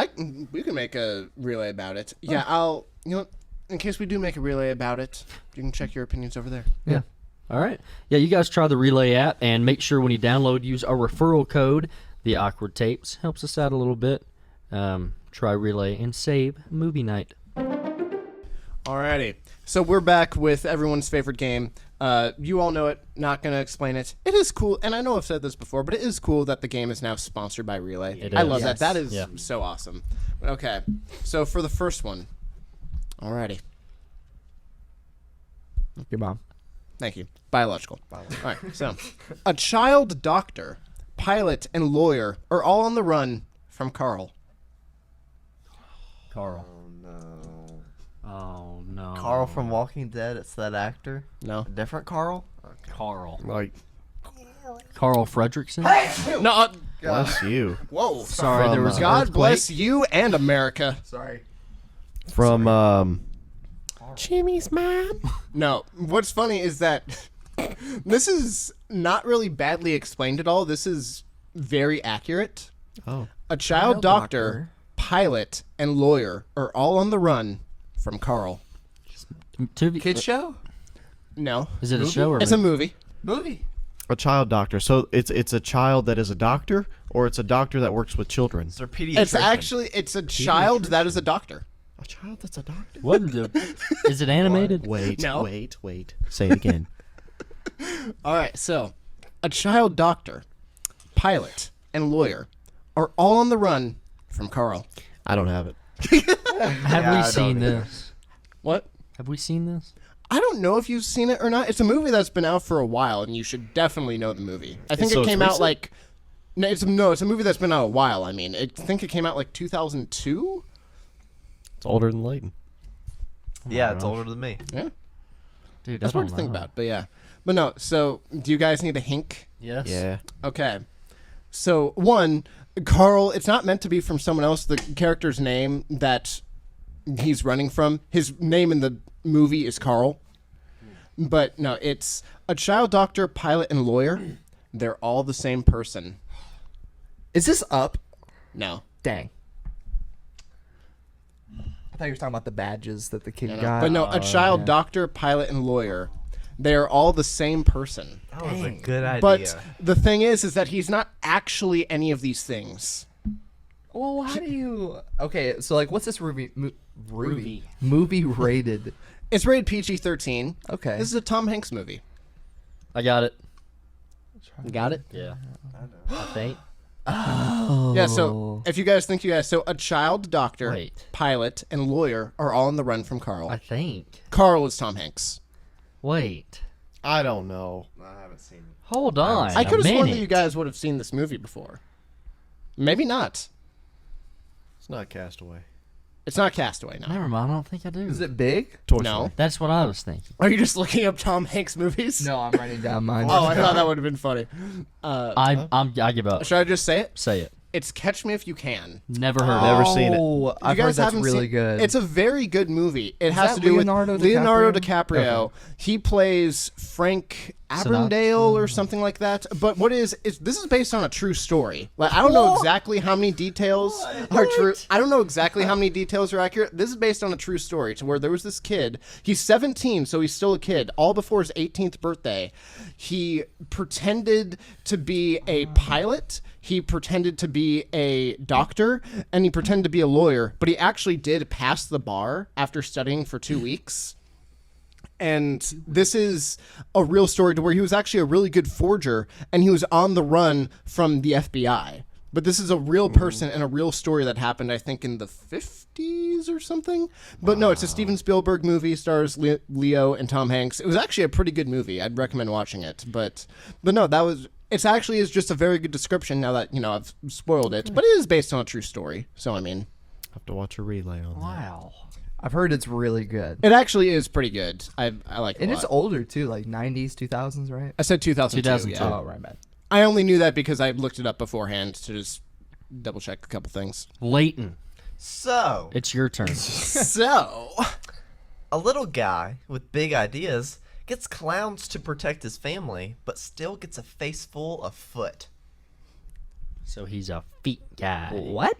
We can make a relay about it. Yeah, I'll. You know, in case we do make a relay about it, you can check your opinions over there. Yeah. All right. Yeah, you guys try the Relay app and make sure when you download, use our referral code, The Awkward Tapes. Helps us out a little bit. Try Relay and save movie night. Alrighty. So we're back with everyone's favorite game. You all know it. Not going to explain it. It is cool, and I know I've said this before, but it is cool that the game is now sponsored by Relay. It I is. love Yes. that. That is Yeah. so awesome. Okay. So for the first one. Alrighty. Your mom. Thank you. Biological. All right. So, a child doctor, pilot, and lawyer are all on the run from Carl. Carl. No. Oh, no. Carl from Walking Dead. It's that actor. No. A different Carl. Carl. Like, Carl Fredrickson? No. bless you. Whoa. Sorry, there was an God earthquake. bless you and America. Sorry. From Jimmy's mom. No. What's funny is that this is not really badly explained at all. This is very accurate. Oh, A child doctor, pilot, and lawyer are all on the run from Carl. Kid show? No. Is it a show or It's a movie. Movie. a child doctor. So it's a child that is a doctor, or it's a doctor that works with children. It's a pediatrician. It's a child that is a doctor. A child that's a doctor. What is it animated? Wait, No. wait. Say it again. All right, so a child doctor, pilot, and lawyer are all on the run from Carl. I don't have it. Have I we don't seen either. this? What? Have we seen this? I don't know if you've seen it or not. It's a movie that's been out for a while, and you should definitely know the movie. I think So it it's came out recent? like it's a movie that's been out a while. I mean, I think it came out like 2002. It's older than Leighton. Yeah, it's older than me. Yeah, Dude, that's I what don't to think know. about. But yeah, but no. So, do you guys need a hint? Yes. Yeah. Okay. So, one, Carl, it's not meant to be from someone else. The character's name that he's running from, his name in the movie is Carl. But no, it's a child doctor, pilot, and lawyer. They're all the same person. Is this up? No. Dang. I thought you were talking about the badges that the kid No. got. But no, a child doctor, pilot, and lawyer. They are all the same person. That was a good idea. But the thing is that he's not actually any of these things. Well, how do you? Okay, so like, what's this movie rated? It's rated PG-13. Okay. This is a Tom Hanks movie. I got it. You got it? Yeah. I think. Yeah, so if you guys think so a child doctor, Wait. pilot, and lawyer are all on the run from Carl. I think. Carl is Tom Hanks. Wait. I don't know. I haven't seen it. Hold on. I could have a sworn that minute. you guys would have seen this movie before. Maybe not. It's not Castaway. It's not Castaway, no. Never mind. I don't think I do. Is it big? Toy No. Story. That's what I was thinking. Are you just looking up Tom Hanks movies? No, I'm writing down mine. Oh, I thought that would have been funny. I give up. Should I just say it? Say it. It's Catch Me If You Can. Never heard Never of it. seen it. Oh, I've You heard guys that's haven't really seen- good. It's a very good movie. It has that to do Leonardo with Leonardo DiCaprio? DiCaprio. He plays Frank Avondale or something like that. But this is based on a true story. Like I don't know exactly how many details are true. I don't know exactly how many details are accurate. This is based on a true story to where there was this kid. He's 17, so he's still a kid. All before his 18th birthday, he pretended to be a pilot. He pretended to be a doctor, and he pretended to be a lawyer, but he actually did pass the bar after studying for 2 weeks. And this is a real story to where he was actually a really good forger, and he was on the run from the FBI. But this is a real person and a real story that happened, I think, in the 50s or something. But no, it's a Steven Spielberg movie, stars Leo and Tom Hanks. It was actually a pretty good movie. I'd recommend watching it. But no, it actually is just a very good description now that, I've spoiled it. But it is based on a true story. So, I mean, Have to watch a relay on that. Wow. I've heard it's really good. It actually is pretty good. I like it And a it's lot. older too, like 90s, 2000s, right? I said 2002. 2002. Yeah. Oh, right, man. I only knew that because I looked it up beforehand to just double check a couple things. Leighton, So, it's your turn. So, a little guy with big ideas gets clowns to protect his family, but still gets a face full of foot. So he's a feet guy. What?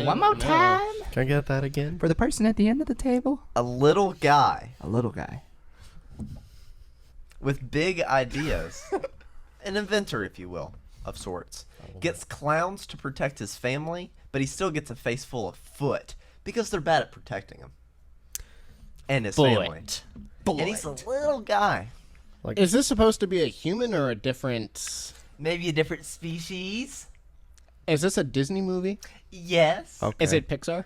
One more time Can I get that again? for the person at the end of the table. A little guy A little guy. with big ideas, an inventor, if you will, of sorts, gets clowns to protect his family, but he still gets a face full of foot because they're bad at protecting him and his family. Foot. And he's a little guy, is this supposed to be a human or a different? maybe a different species. Is this a Disney movie? Yes. Okay. Is it Pixar?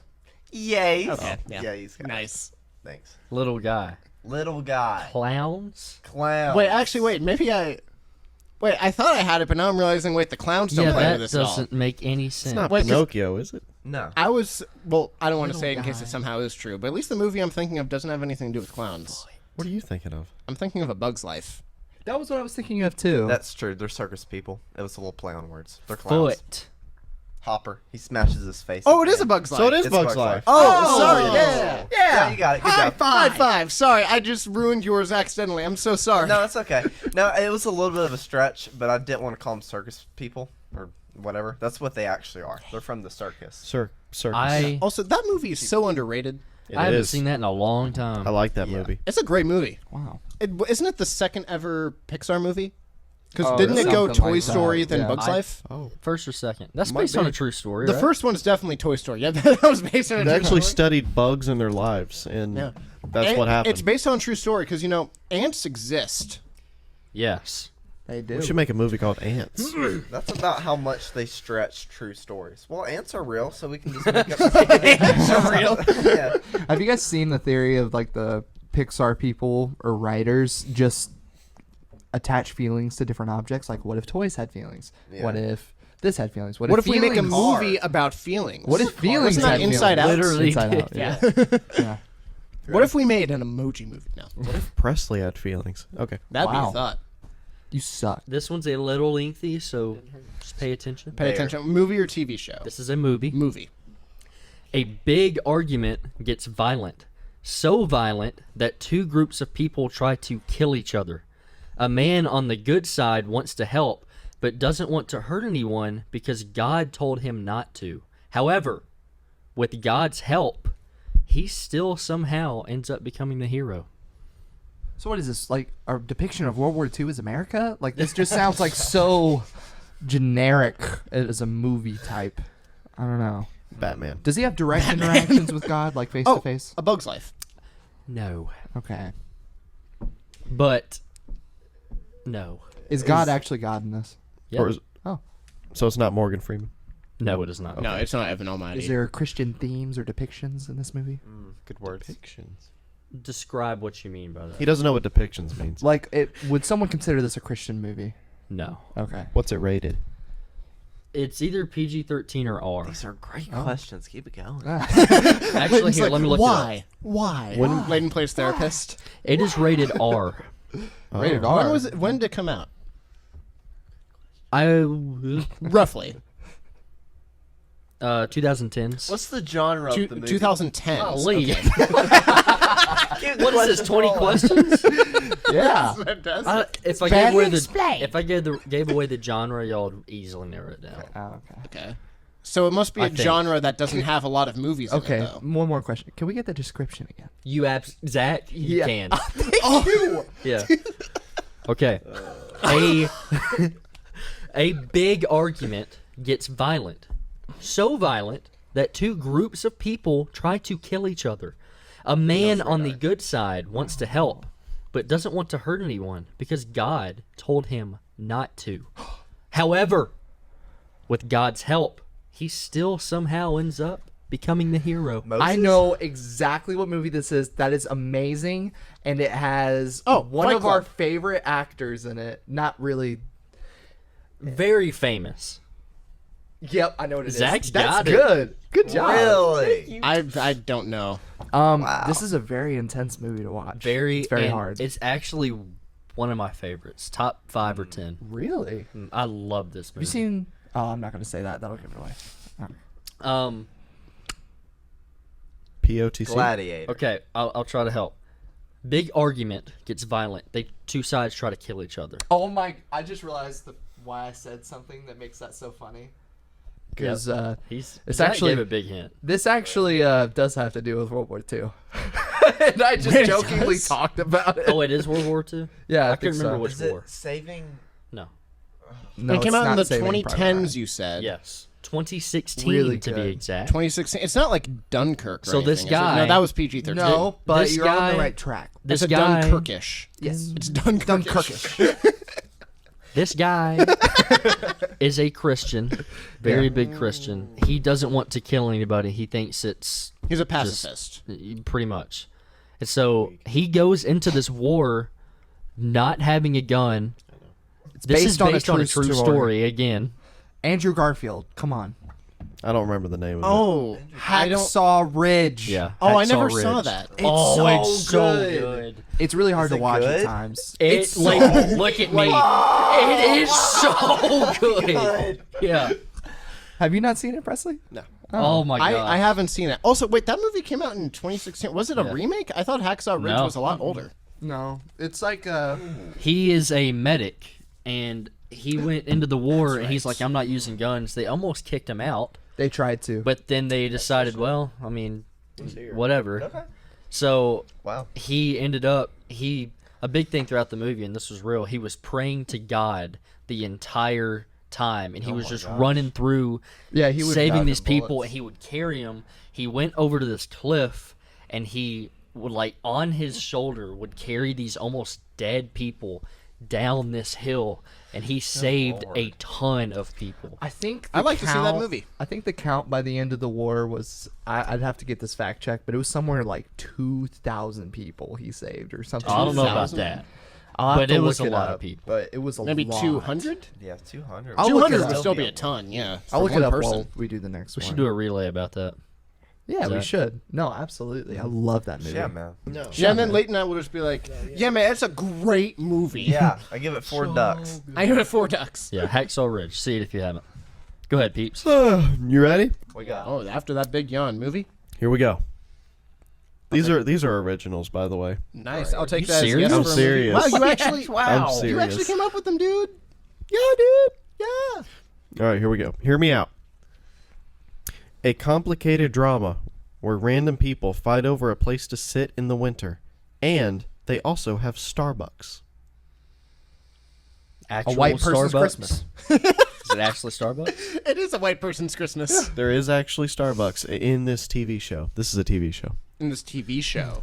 Yay. Okay, yeah. Yays, guys. Nice. Thanks. Little guy. Little guy. Clowns? Clown. Wait, actually, wait. Maybe I. Wait, I thought I had it, but now I'm realizing. Wait, the clowns don't Yeah, play that into this at all. doesn't make any sense. It's not Wait, 'cause- Pinocchio, is it? No. I was I don't want to Little say it in case guy. it somehow is true, but at least the movie I'm thinking of doesn't have anything to do with clowns. What are you thinking of? I'm thinking of A Bug's Life. That was what I was thinking of too. That's true. They're circus people. It was a little play on words. They're clowns. Foot. Hopper. He smashes his face. Oh, at it the is a end. Bug's Life. So it is It's Bugs Bug's Life. Life. Oh, sorry. Yeah. Yeah, you got it. Good job. High five. Sorry, I just ruined yours accidentally. I'm so sorry. No, it's okay. No, it was a little bit of a stretch, but I didn't want to call them circus people or whatever. That's what they actually are. They're from the circus. Circus. Also, that movie is so underrated. I haven't is. seen that in a long time. I like that Yeah. movie. It's a great movie. wow. Isn't it the second ever Pixar movie? Because Oh, didn't it go something Toy like Story, that. then Yeah. Bugs I- Life? Oh. First or second? That's Might based on be. a true story, The right? first one's definitely Toy Story. Yeah, that was based on a They true actually story. studied bugs in their lives, and Yeah. that's And what happened. It's based on a true story because ants exist. Yes. They do. We should make a movie called Ants. That's about how much they stretch true stories. Well, ants are real, so we can just make up. Ants are real. Yeah. Have you guys seen the theory of like the Pixar people or writers just attach feelings to different objects? Like, what if toys had feelings? Yeah. What if this had feelings? What if we make a feelings- movie about feelings? What if feelings Wasn't that had Inside feelings? Out? Literally Inside did. Out. Yeah. yeah. What if we made an emoji movie? No, Presley had feelings. Okay. that'd be Wow. a thought. You suck. This one's a little lengthy, so just pay attention. Pay There. attention. Movie or TV show? This is a movie. Movie. A big argument gets violent. So violent that two groups of people try to kill each other. A man on the good side wants to help, but doesn't want to hurt anyone because God told him not to. However, with God's help, he still somehow ends up becoming the hero. So what is this, like a depiction of World War II as America? Like, this just sounds like so generic as a movie type. I don't know. Batman. Does he have direct interactions with God, like face Oh, to face? A Bug's Life. No. Okay. But, no. Is God actually God in this? Yeah. Or is, Oh. so it's not Morgan Freeman. No, it is not. No, it's not Evan Almighty. Is there Christian themes or depictions in this movie? Good words. Depictions. Describe what you mean by that. He doesn't know what depictions means. Like, would someone consider this a Christian movie? No. Okay. What's it rated? It's either PG-13 or R. These are great questions. Keep it going. Actually, here, let me look it up. Why? Why? When Layden plays therapist. It is rated R. Rated Oh. R. When was it? When did it come out? I Roughly. 2010s. What's the genre of the movie? 2010. Golly. Keep the What is this? question 20 rolling. questions? Yeah. If I gave away gave away the genre, y'all would easily narrow it down. Oh, okay. Okay. So it must be I a think. genre that doesn't have a lot of movies in Okay. it, though. One more question. Can we get the description again? You Zach, you Yeah. can. Oh, Yeah. Okay. A big argument gets violent. So violent that two groups of people try to kill each other. A man on the good side wants to help, but doesn't want to hurt anyone because God told him not to. However, with God's help, he still somehow ends up becoming the hero. I know exactly what movie this is. That is amazing, and it has one Fight of our Club. favorite actors in it. Not really. Very famous. Yep, I know what it is. Zach's That's got it. good. Good job. Really? I don't know. Wow. This is a very intense movie to watch. Very, It's very and hard. It's actually one of my favorites, top 5 or 10. Really? I love this Have movie. you seen? Oh, I'm not gonna say that. That'll give it away. POTC. Gladiator. Okay, I'll try to help. Big argument gets violent. Two sides try to kill each other. Oh my! I just realized why I said something that makes that so funny. Because It's Zach actually gave a big hint. this actually does have to do with World War II. And I just Wait, it jokingly does? talked about it. Oh, it is World War II? Yeah, I couldn't think remember so. which Is it war. saving? No. No, it came it's out in not the Saving Private 2010s. Ryan. You said. Yes. 2016 Really to be good. exact. 2016. It's not like Dunkirk. Or So this anything, is it? guy- No, that was PG-13. No, but This you're on guy- the right track. This it's a guy, Dunkirkish. Yes. It's Dunkirkish. This guy is a Christian, very big Christian. He doesn't want to kill anybody. He thinks it's He's a pacifist. pretty much. And so he goes into this war not having a gun. It's This based is on based on a true story again. Andrew Garfield. Come on. I don't remember the name of it. Oh, I don't. Hacksaw Ridge. Yeah. Oh, I Hacksaw never Ridge. saw that. It's so good. good. It's really hard Is to it watch good? at times. It's like, look at me. It is so good. Yeah. Have you not seen it, Presley? No. Oh my god. I haven't seen it. Also, wait, that movie came out in 2016. Was it a Yeah. remake? I thought Hacksaw Ridge No. was a lot older. No. It's like He is a medic, and he went into the war, and he's like, I'm not using guns. They almost kicked him out, they tried to. but then they decided, well, I mean, whatever. So Wow. he ended up a big thing throughout the movie, and this was real. He was praying to God the entire time, and he was just running through, Yeah, he would saving dodge these people, bullets. and he would carry them. He went over to this cliff, and he would, like, on his shoulder would carry these almost dead people down this hill, and he saved a ton of people. I think I'd the like to see that count- movie. I think the count by the end of the war was I'd have to get this fact checked, but it was somewhere like 2,000 people he saved or something. I don't know about 2,000? that. I'll have but to it was look a lot of up, people. But it was a Maybe lot. 200? Yeah, 200. I'll look 200 it would up. still be a ton, yeah. I'll for look it one up person. while we do the next We one. should do a relay about that. Yeah, we that- should. No, absolutely. I love that movie. Yeah, man. No. Yeah, and then late night we'll just be like, yeah, man, it's a great movie. Yeah, I give it 4 ducks. I give it 4 ducks. Yeah, Hacksaw Ridge. See it if you haven't. Go ahead, peeps. You ready? We got. Oh, after that big yawn movie? Here we go. These are originals, by the way. Nice. I'll take You that serious? as yes I'm for a serious. movie. Wow, you actually, I'm you serious. actually came up with them, dude. Yeah, dude. Yeah. All right, here we go. Hear me out. A complicated drama where random people fight over a place to sit in the winter, and they also have Starbucks. Actual white person's Starbucks? Christmas. Is it actually Starbucks? It is a white person's Christmas There is actually Starbucks in this TV show. This is a TV show. in this TV show.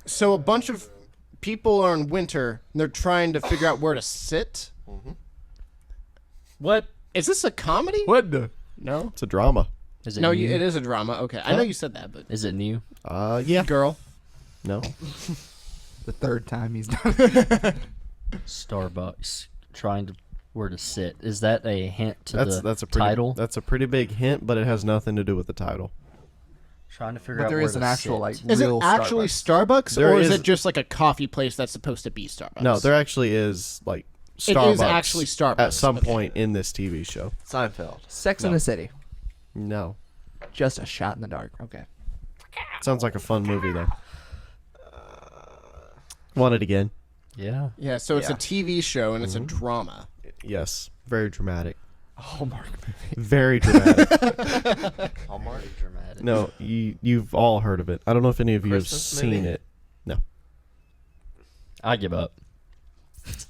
So a bunch of people are in winter and they're trying to figure out where to sit. What? Is this a comedy? What the? No. It's a drama. Is it No, new? it is a drama. Okay. I know you said that, but Is it new? Yeah. girl. No. The third time he's done. Starbucks trying to where to sit. Is that a hint to That's the a pretty, title? That's a pretty big hint, but it has nothing to do with the title. Trying to figure But out there where is to an actual sit. like Is it real actually Starbucks, There or is is- it just like a coffee place that's supposed to be Starbucks? No, there actually is like It Starbucks. is actually Starbucks. At some Okay. point in this TV show. Seinfeld. Sex in No. the City. No. Just a shot in the dark. Okay. Sounds like a fun movie though. Want it again? Yeah. Yeah, so it's a Yeah. TV show and it's a drama. Yes. Very dramatic. Hallmark movie. Very dramatic. Hallmark. Dramatic. No, you've all heard of it. I don't know if any of you have Christmas seen movie? it. No. I give up.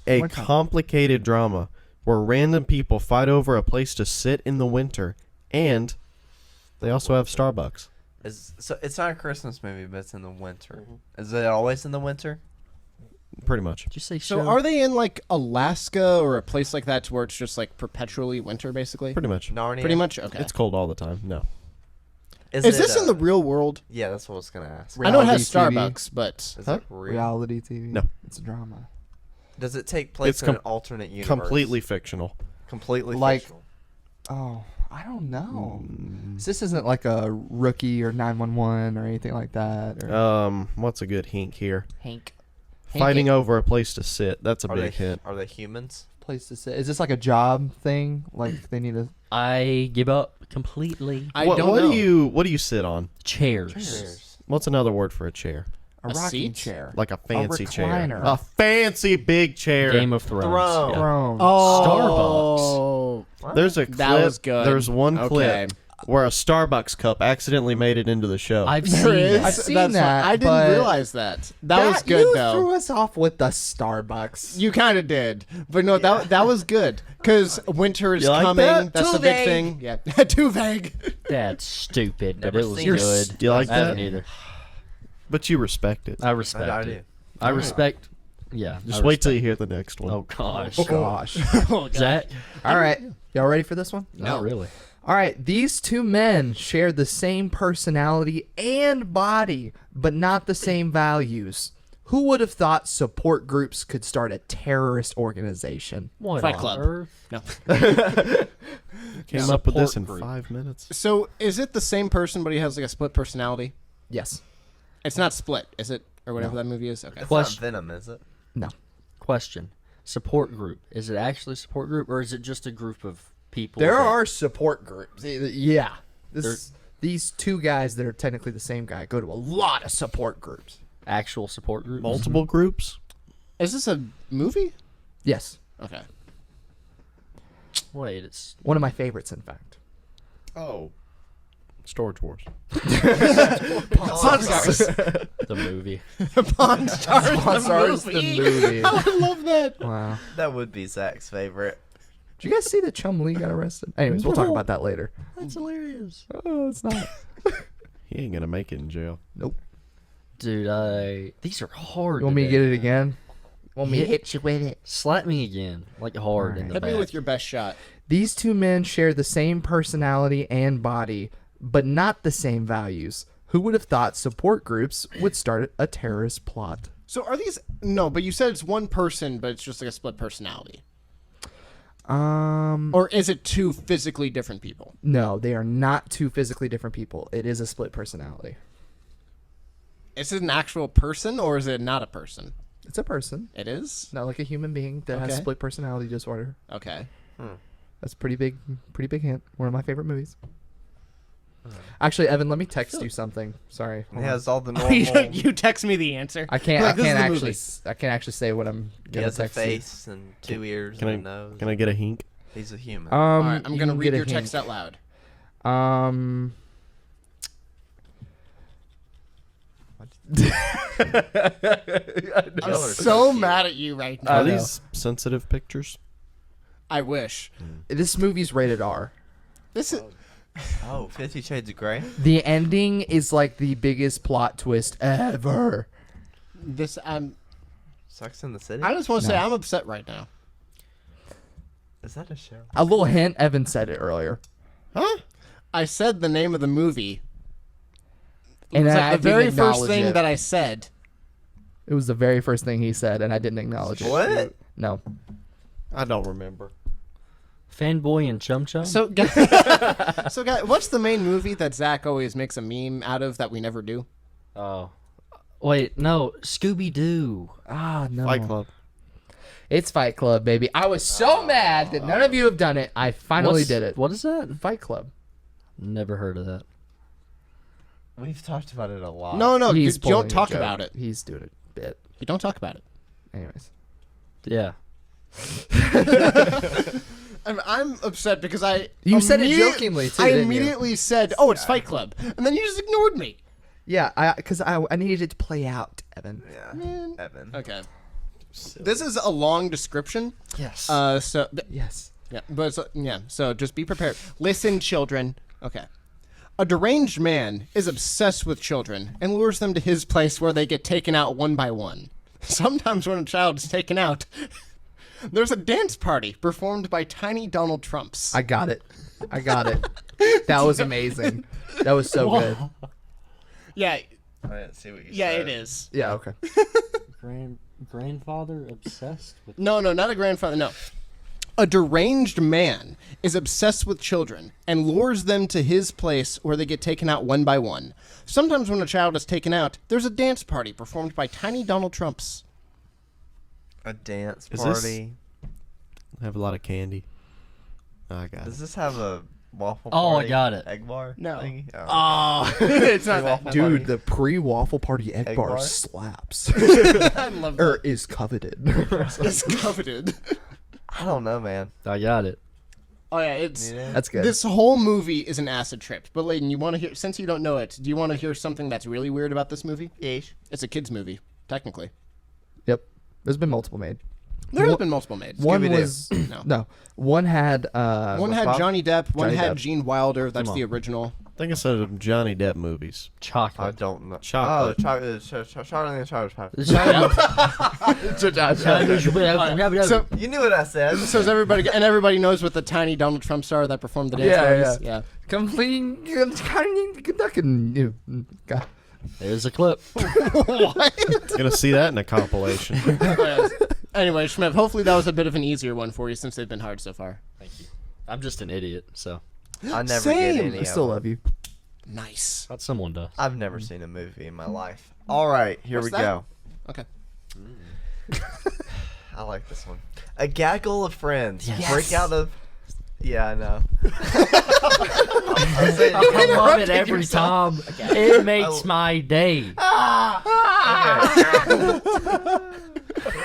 A What kind? complicated drama where random people fight over a place to sit in the winter, and they also have Starbucks. So it's not a Christmas movie, but it's in the winter. Is it always in the winter? Pretty much. Did you say So show? are they in like Alaska or a place like that to where it's just like perpetually winter, basically? Pretty much. Narnia. Pretty much. Okay. It's cold all the time. No. Is it, this in the real world? Yeah, that's what I was gonna ask. I know it has Reality TV. Starbucks, but Is Huh? it real? Reality TV. No. It's a drama. Does it take place It's in an alternate universe? Completely fictional. Completely Like- fictional. Oh, I don't know. This isn't like a Rookie or 911 or anything like that. Or What's a good hint here? Hank. Fighting over a place to sit. That's a Are big they hint. Are they humans? Place to sit. Is this like a job thing? Like they need a I give up completely. I what don't what know. what do you sit on? Chairs. What's another word for a chair? a A rocking seat? chair. Like a fancy chair. recliner. A fancy big chair. Game of Thrones. Throne. Yeah. Throne. Oh, There's a clip. That was good. There's one Okay. clip where a Starbucks cup accidentally made it into the show. I've There seen is. that. I've seen That's that, I didn't but realize that. That was good you though. threw us off with the Starbucks. You kind of did, but no, that was good because winter is You like coming. that? That's Too the big vague. thing. Yeah, too vague. That's stupid, but Never it was seen it. good. Do you like I haven't that? either. But you respect it. I respect I do. it. I respect. Yeah. Just wait till you hear the next one. Oh gosh. Gosh. Zach? All right. Y'all ready for this one? Not really. All right. These two men share the same personality and body, but not the same values. Who would have thought support groups could start a terrorist organization? What Fight on Club. earth? No. Came up with this in Support group. 5 minutes. So is it the same person, but he has like a split personality? Yes. It's not Split, is it, or whatever that movie is? Okay. It's Question. not Venom, is it? No. Question. Support group. Is it actually a support group or is it just a group of people? There that- are support groups. Yeah. There- These two guys that are technically the same guy go to a lot of support groups. actual support groups. Multiple groups? Is this a movie? Yes. Okay. Wait, it's One of my favorites, in fact. Oh. Storage Wars. Pawn Stars. the movie. Pawn Stars. Pawn Stars, the movie. I love that. Wow. That would be Zach's favorite. Did you guys see that Chum Lee got arrested? Anyways, we'll talk about that later. That's hilarious. Oh, it's not. He ain't gonna make it in jail. Nope. Dude, these are hard. You want me to today. get it again? Want me to hit you with it? Slap me again, like hard in Alright. the Hit back. me with your best shot. These two men share the same personality and body, but not the same values. Who would have thought support groups would start a terrorist plot? So are these? No, but you said it's one person, but it's just like a split personality. Or is it two physically different people? No, they are not two physically different people. It is a split personality. Is it an actual person or is it not a person? It's a person, It is? not like a human being that has Okay. split personality disorder. Okay. That's pretty big hint. One of my favorite movies. Actually, Evan, let me text you something. Sorry. He has all the you, normal. you text me the answer. I can't. Like, this is the actually. movie. I can't actually say what I'm He gonna has a text you. face and two ears Can and a I nose. can I get a hink? He's a human. All right, I'm you gonna can read get a your hint. text out loud. I'm so mad at you right now. Are know. these sensitive pictures? I wish. This movie's rated R. This is. Oh, 50 Shades of Grey? The ending is like the biggest plot twist ever. This. Sex in the City? I just want to say No. I'm upset right now. Is that a show? A little hint. Evan said it earlier, Huh? I said the name of the movie. It and was I like the didn't very first acknowledge thing it. that I said. It was the very first thing he said, and I didn't acknowledge it. What? No. I don't remember. Fanboy and Chum Chum. So, guys, what's the main movie that Zach always makes a meme out of that we never do? Oh, wait, no, Scooby Doo. Ah, no. Fight Club. It's Fight Club, baby. I was so mad that none of you have done it. I finally did it. What is that? Fight Club. Never heard of that. We've talked about it a lot. No, you He's pulling don't a talk joke. about it. He's doing it a bit. You don't talk about it. Anyways. Yeah. I'm upset because I. You said it immediate- jokingly, too, I didn't you? immediately said, "Oh, it's Fight Club," and then you just ignored me. Yeah, because I needed it to play out, Evan. Yeah. Man. Evan. Okay. This is a long description. Yes. So Yes. yeah, but so just be prepared. Listen, children. Okay. A deranged man is obsessed with children and lures them to his place where they get taken out one by one. Sometimes when a child is taken out, there's a dance party performed by tiny Donald Trumps. I got it. That was amazing. That was so good. Yeah, I didn't see what you yeah, said. it is. Yeah, okay. Grandfather obsessed with. No, not a grandfather. No. A deranged man is obsessed with children and lures them to his place where they get taken out one by one. Sometimes when a child is taken out, there's a dance party performed by tiny Donald Trumps. A dance Is this- party. Have a lot of candy. Oh, I got Does it. this have a waffle Oh, I party? got it. Egg bar? No. thingy? Oh. Oh, it's not that. Waffle Dude, party. the pre-waffle party egg Egg bar bar? slaps. I love or that. is coveted. It's coveted. I don't know, man. I got it. Oh yeah, it's. You know? That's good. This whole movie is an acid trip. But Layden, you want to hear? Since you don't know it, do you want to hear something that's really weird about this movie? Yeesh. It's a kids movie, technically. Yep. There's been multiple made. There have been multiple made. One Scooby-Doo. was No. no. One had One had SpongeBob? Johnny Depp. One Johnny had Depp. Gene Wilder. That's Come the on. original. I think I said Johnny Depp movies. I Chocolate. don't know. Chocolate. Oh, chocolate. Charlie and the Chocolate Factory. So, You knew what I said. so is everybody and everybody knows what the tiny Donald Trumps are that performed the dance Yeah, parties? Yeah. complete. God. There's a clip. Gonna see that in a compilation. Anyway, Schmidt, hopefully that was a bit of an easier one for you since they've been hard so far. Thank you. I'm just an idiot, so I never Same. get any I of still them. love you. Nice. thought someone does. I've never seen a movie in my life. All right, here What's we that? go. Okay. I like this one. A gaggle of friends Yes. break out of. Yeah, I know. I love it every time. It makes my day.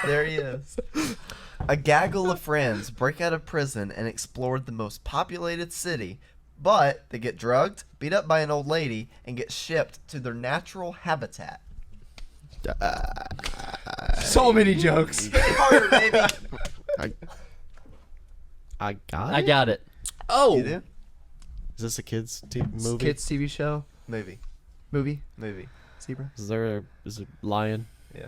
There he is. A gaggle of friends break out of prison and explore the most populated city, but they get drugged, beat up by an old lady, and get shipped to their natural habitat. So many jokes. Harder, baby. I got it. I got it. Oh. You do? Is this a kids movie? Kids TV show Movie. movie Movie. zebra. Is it lion? Yeah.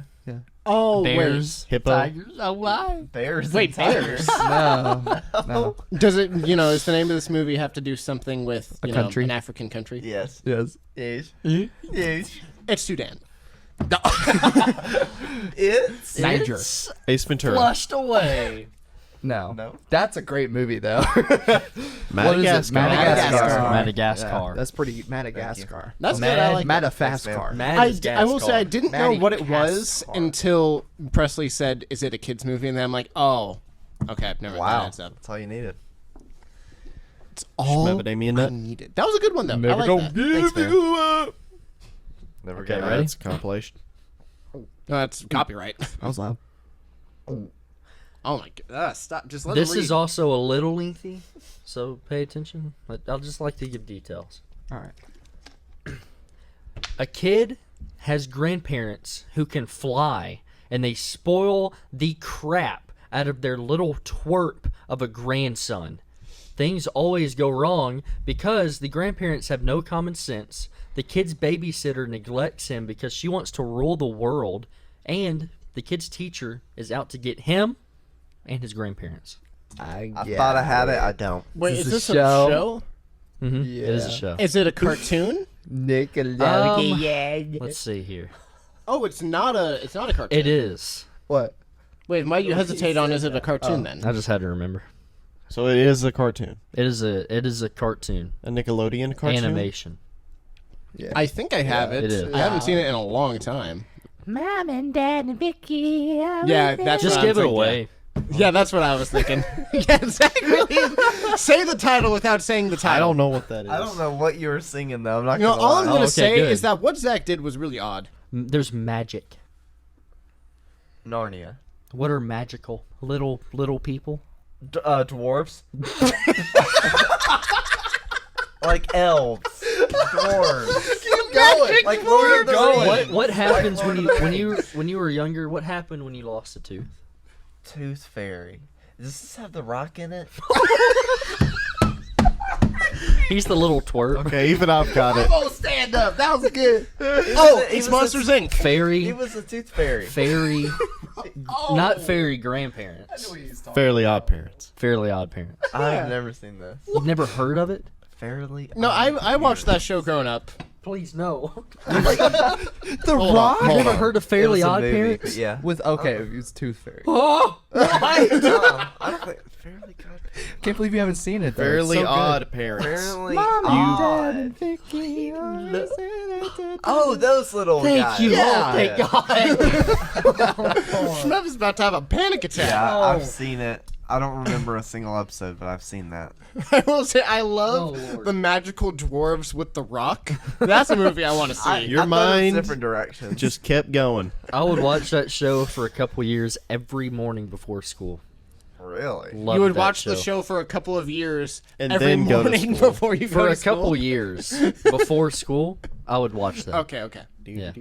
Oh, Bears, Hippo? tigers. Oh, why? Bears. Wait, and bears. tigers. No. wait. Does it? Does the name of this movie have to do something with A country? an African country? Yes. Yes. Yes. Yes. It's Sudan. It's Niger. It's Ace Ventura. flushed away. No. No. That's a great movie though. Madagascar. Madagascar. Madagascar. Yeah, that's pretty Madagascar. That's good. I like that. Madagascar. I will say I didn't know what it was Madagascar. until Presley said, "Is it a kids movie?" And then I'm like, "Oh, okay, I've never Wow. that adds up. That's all you needed. It's all Schmebadamian I nut. needed." That was a good one though. I Never like gonna that. give Thanks, man. you up. Never Okay, get ready? That's a compilation. No, that's copyright. That was loud. Oh my god! Stop! Just let This him read. is also a little lengthy, so pay attention. I'll just like to give details. All right. A kid has grandparents who can fly, and they spoil the crap out of their little twerp of a grandson. Things always go wrong because the grandparents have no common sense. The kid's babysitter neglects him because she wants to rule the world, and the kid's teacher is out to get him and his grandparents. I thought I had it. I don't. Wait, Is is this this a a show? show? Mm-hmm. It is a Yeah. show. Is it a cartoon? Nickelodeon. Let's see here. Oh, it's not a cartoon. It is. What? Wait, why you hesitate on? Is it a cartoon then? I just had to remember. So it is a cartoon. It is a cartoon. A Nickelodeon cartoon? Animation. Yeah. I think I have it. it is. I haven't seen it in a long time. Mom and Dad and Vicky. Yeah, that's Just what I'm give it thinking. away. Yeah, that's what I was thinking. Yeah, exactly. Say the title without saying the title. I don't know what that is. I don't know what you were singing though. I'm not You know, gonna all lie. I'm gonna okay, say good. is that what Zach did was really odd. There's magic. Narnia. What are magical little people? Dwarves. Like elves. Dwarves. going. Like Lord of the Rings. What happens when you were younger? What happened when you lost a tooth? Tooth Fairy. Does this have the rock in it? He's the little twerp. Okay, even I've got it. Oh, stand up. That was good. Oh, he it's was Monsters Inc. He Fairy, was a Tooth Fairy. fairy, not fairy grandparents. Fairly Odd Parents. Fairly Odd Parents. I've never seen this. You've never heard of it? Fairly. No, I watched that show growing up. Please no. The Rock You've never heard of It Fairly was a Odd movie, Parents? but yeah. with okay, it's Tooth Fairy. Oh, what? I don't think Fairly God. Can't believe you haven't seen it. Though. It's Fairly so good. Odd Parents. Apparently, Mom, Vicky. oh, those little guys. Yeah. Thank God. Shmev is about to have a panic attack. Yeah, I've seen it. I don't remember a single episode, but I've seen that. I will say I love the magical dwarves with the rock. That's a movie I want to see. Your I thought it was mind different directions. just kept going. I would watch that show for a couple years every morning before school. Really? Loved You would that watch the show for a couple of years And every then go to morning school. before you for go to a couple school. years before school. I would watch that. Okay. Yeah.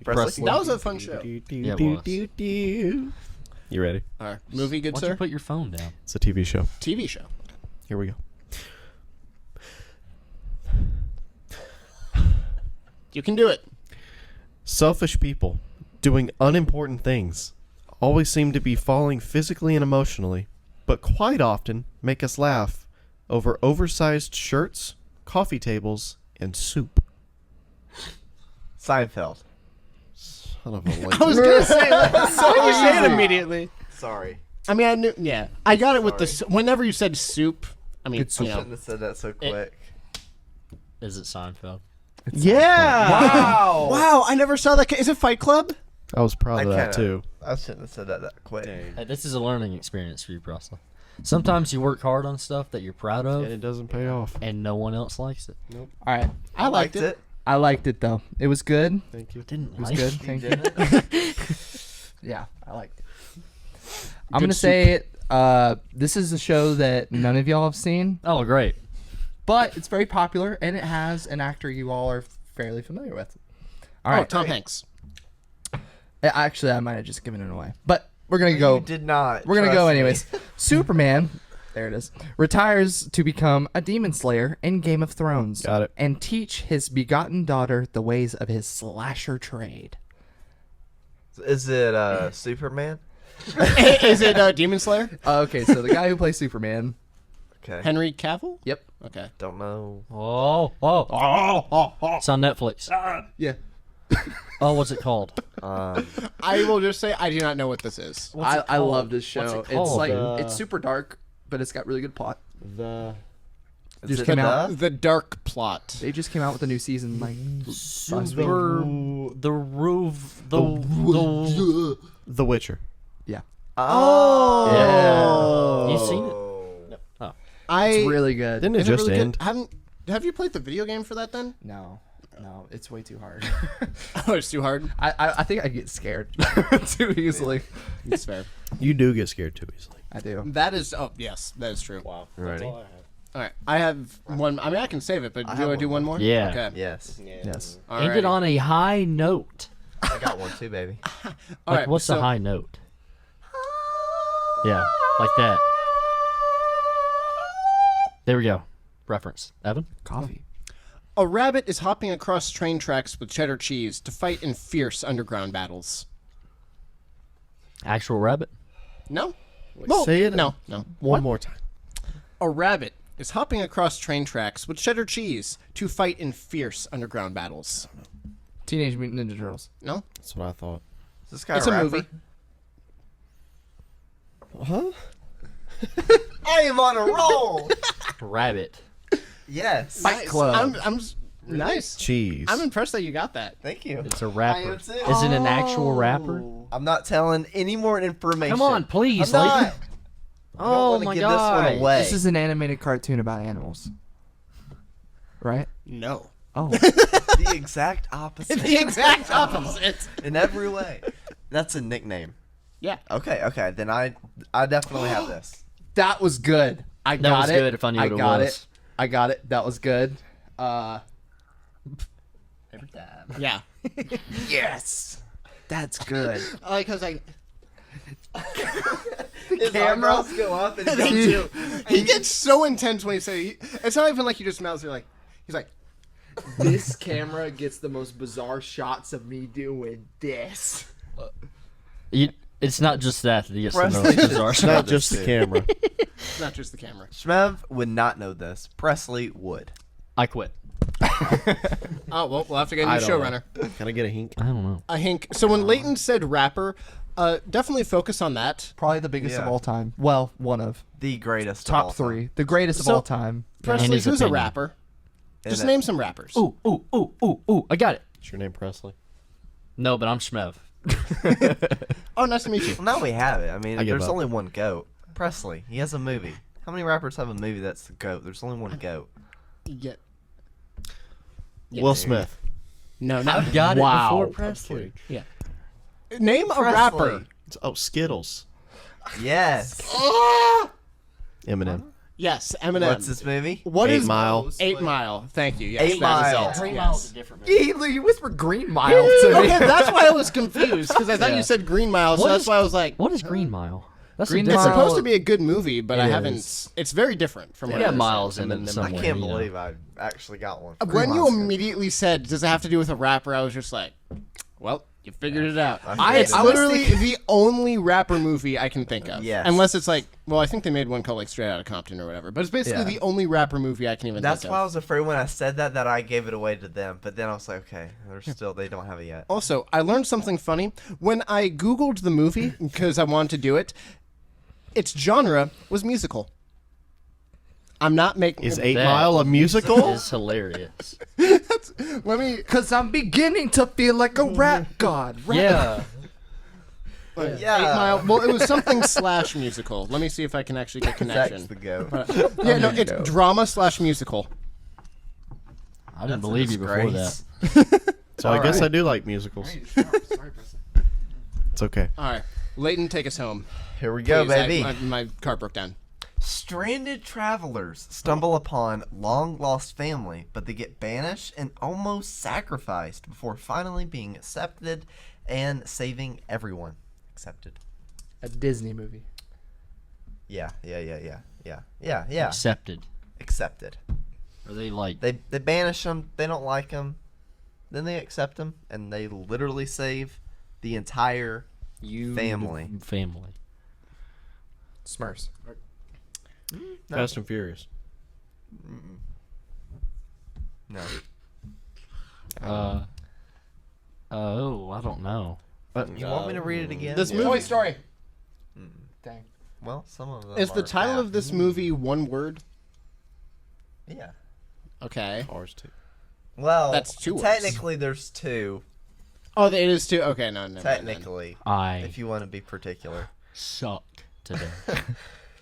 Presley? That was a fun show. Yeah, it was. You ready? All right. Movie, good Why don't sir? you put your phone down? It's a TV show. TV show. Here we go. You can do it. Selfish people doing unimportant things always seem to be falling physically and emotionally, but quite often make us laugh over oversized shirts, coffee tables, and soup. Seinfeld. Son of a I was going to say that. So you say it immediately. Sorry. I mean, I knew. Yeah. I got it with the. Whenever you said soup, I mean, Good soup. you know. Shouldn't have said that so quick. Is it Seinfeld? Yeah. Wow. Wow. I never saw that. Is it Fight Club? I was proud of that too. I shouldn't have said that quick. Hey, this is a learning experience for you, Presley. Sometimes you work hard on stuff that you're proud of, And it doesn't pay off. and no one else likes it. All right. I liked it. I liked it though. It was good. Thank you. Didn't It was like good. it. Thank you. Didn't? Yeah, I liked it. I'm gonna say it. This is a show that none of y'all have seen, Oh, great. but it's very popular and it has an actor you all are fairly familiar with. All Oh, right. Tom Hanks. Actually, I might have just given it away, but we're gonna go. You did not. We're gonna Trust go me. anyways. Superman, there it is, retires to become a demon slayer in Game of Thrones. Got it. And teach his begotten daughter the ways of his slasher trade. Is it Superman? Is it Demon Slayer? Okay, so the guy who plays Superman. Okay. Henry Cavill? Yep. Okay. Don't know. It's on Netflix. Yeah. Oh, what's it called? I will just say I do not know what this is. I love this What's show. it It's called? like it's super dark, but it's got really good plot. The Just it came the- out. The Dark Plot. They just came out with a new season like last week. The Witcher. Yeah. Oh. You seen it? It's really good. Didn't it Is it just really end? good? Have you played the video game for that then? No, it's way too hard. Oh, it's too hard. I think I get scared too easily. It's fair. You do get scared too easily. I do. That is. Oh, yes, that is true. Wow. Ready? All right, I have one. I mean, I can save it, but do I do one more? Yeah. Okay. Yes. Yes. End it on a high note. I got one too, baby. All Like, right, what's so, the high note? Yeah, like that. There we go. Reference. Evan? Coffee. A rabbit is hopping across train tracks with cheddar cheese to fight in fierce underground battles. Actual rabbit? No. Well, say it No. one more time. A rabbit is hopping across train tracks with cheddar cheese to fight in fierce underground battles. Teenage Mutant Ninja Turtles. No. That's what I thought. Is this guy It's a a rapper? movie. Huh? I am on a roll. Rabbit. Yes. Fight Club. Nice. Cheese. I'm impressed that you got that. Thank you. It's a rapper. am too. Is it an actual rapper? I'm not telling any more information. Come on, please, I'm not. Leighton. Oh wanna my give this one god. away. This is an animated cartoon about animals. Right? No. Oh. The exact opposite. The exact opposite. In every way. That's a nickname. Yeah. Okay. Then I definitely have this. That was good. I That got was it. good if I knew what it got was. it. I got it. That was good. Every time. Yeah. Yes. That's good. I like because I. His eyebrows go up and They do. He gets so intense when he says. It's not even like he just mouths. He's like. This camera gets the most bizarre shots of me doing this. It's not just that. He gets the Presley most should bizarre It's shit. not just the camera. It's not just the camera. Shmev would not know this. Presley would. I quit. Oh well, we'll have to get a I new don't showrunner. Can I get a hink? I don't know. A hink. So when Leighton said rapper, Definitely focus on that. Probably the biggest of Yeah. all time. Well, one of The greatest. of all top time. 3. The greatest of So- all time. Presley, his who's a opinion. rapper? And Just it- name some rappers. Ooh, I got it. What's your name, Presley? No, but I'm Shmev. Oh, nice to meet you. Well, now we have it. I mean, I give there's up. only one goat. Presley. He has a movie. How many rappers have a movie that's the goat? There's only one goat. Yeah. Will Smith. No, no. I've got it wow. before Presley. Yeah. Name a Presley. rapper. Oh, Skittles. Yes. Eminem. Yes, Eminem. What's this movie? What 8 is Mile. 8 Mile? Thank you. Yes, 8 that is Mile. it. Green Yes. Mile's a different movie. You whispered Green Mile to me. Okay, that's why I was confused because I thought you said Green Mile, so What that's is- why I was like, What is Green Mile? That's Green a it's different. Mile- supposed to be a good movie, but I It haven't. is. It's very different from what Yeah, I Miles in it I somewhere. can't you know. believe I actually got one. When you immediately said, "Does it have to do with a rapper?" I was just like, "Well, you figured it out." It's I was literally thinking- the only rapper movie I can think of. Yes. Unless it's like, well, I think they made one called like Straight Outta Compton or whatever. But it's basically Yeah. the only rapper movie I can even That's think why I of. was afraid when I said that I gave it away to them. But then I was like, okay, they don't have it yet. Also, I learned something funny when I Googled the movie because I wanted to do it. Its genre was musical. I'm not making. Is 8 That Mile a musical? Is hilarious. Let me. Because I'm beginning to feel like a rap god. Yeah. Yeah. 8 Mile. Well, it was something slash musical. Let me see if I can actually get connection. Zach's the goat. Yeah, no, it's drama slash musical. I didn't believe you before that. So I guess I do like musicals. It's okay. All right, Leighton, take us home. Here we go, Please, baby. my car broke down. Stranded travelers stumble upon long-lost family, but they get banished and almost sacrificed before finally being accepted and saving everyone. Accepted. A Disney movie. Yeah. Accepted. Accepted. Are they like? They banish them. They don't like them. Then they accept them, and they literally save the entire family. Family. Smurfs. Fast and Furious. No. Oh, I don't know. You want me to read it again? This movie Story. Dang. Well, some of them is the are title half. of this movie one word? Yeah. Okay. Cars 2. Well, That's 2 words. technically there's 2. Oh, it is too. Okay, no, no. Technically, I if you want to be particular. suck today.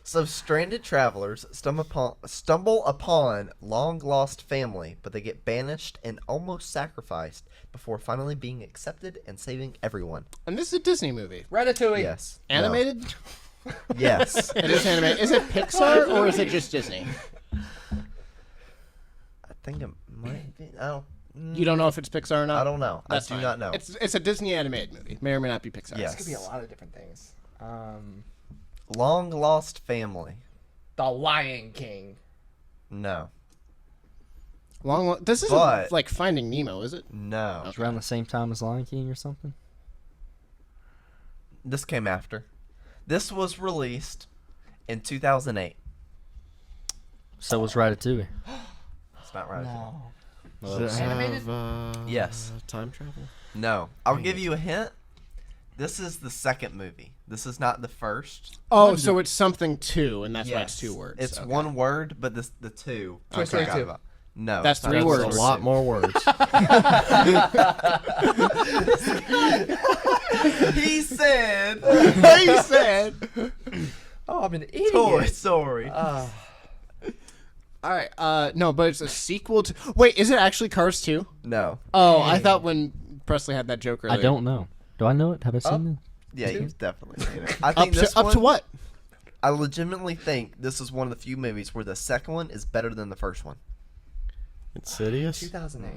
So stranded travelers stumble upon long lost family, but they get banished and almost sacrificed before finally being accepted and saving everyone. And this is a Disney movie. Ratatouille. Yes. No. Animated? Yes. It is animated. Is it Pixar or is it just Disney? I think it might be. You don't know if it's Pixar or not? I don't know. That's I do fine. not know. It's a Disney animated movie. May or may not be Pixar. Yes. Could be a lot of different things. Long lost family. The Lion King. No. This isn't But- like Finding Nemo, is it? No. It's around the same time as Lion King or something. This came after. This was released in 2008. So was Ratatouille. It's not right. Does it Animated? have, Yes. time travel? No. I'll give you a hint. This is the second movie. This is not the first. Oh, so it's something two, and that's why it's Yes. 2 words. It's Okay. one word, but the 2. Toy Story forgot 2. about. No. That's it's not 3 Toy words. A Story lot 2. more words. He said He said. Oh, I'm an idiot. Toy Story. All right. No, but it's a sequel to. Wait, is it actually Cars 2? No. Oh, I thought when Presley had that joke earlier. I don't know. Do I know it? Have I seen it? Yeah, you've definitely seen it. I Up think this to, up to one- what? I legitimately think this is one of the few movies where the second one is better than the first one. Insidious? 2008.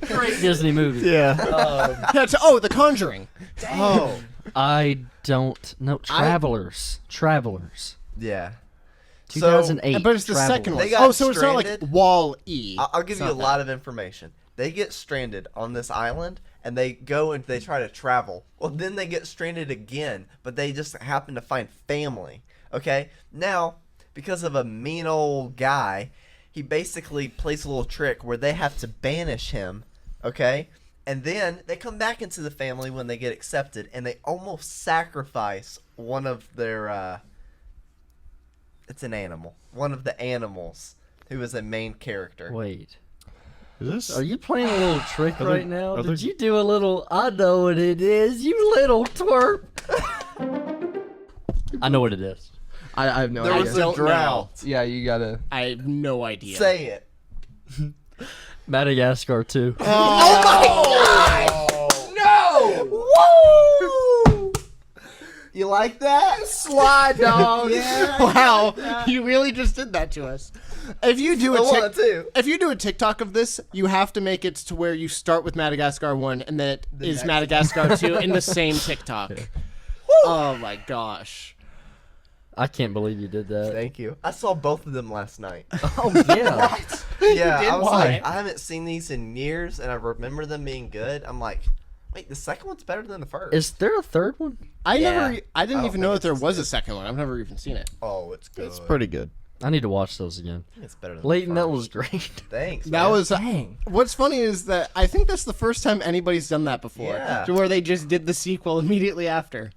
Great Disney movie. Yeah. The Conjuring. Oh. I don't know. Travelers. Travelers. Yeah. 2008. But it's the Travelers. second They one. got Oh, so it's not like stranded. Wall-E. I'll give It's you a not lot of information. They get stranded on this island, and they go and they try to travel. Well, then they get stranded again, but they just happen to find family. Okay? Now, because of a mean old guy, he basically plays a little trick where they have to banish him, okay? And then they come back into the family when they get accepted, and they almost sacrifice one of their, it's an animal. One of the animals who is a main character. Wait. Is this? Are you playing a little trick Are there- right now? are there- Did you do a little? I know what it is. You little twerp. I know what it is. I have no There idea. was a don't know. drought. Yeah, you gotta. I have no idea. Say it. Madagascar 2. Woo! You like that? Slide, dog. Wow, you really just did that to us. If you do I want to. if you do a TikTok of this, you have to make it to where you start with Madagascar 1 and then it is next. Madagascar 2 in the same TikTok. Oh my gosh. I can't believe you did that. Thank you. I saw both of them last night. Oh yeah. Yeah, I was Why? like, I haven't seen these in years, and I remember them being good. I'm like, wait, the second one's better than the first. Is there a third one? I Yeah. didn't I even don't know think that there it's was good. a second one. I've never even seen it. Oh, it's good. It's pretty good. I need to watch those again. It's better than Leighton, the that first. was great. Thanks. That man. was Dang. what's funny is that I think that's the first time anybody's done that before. Yeah. To where they just did the sequel immediately after.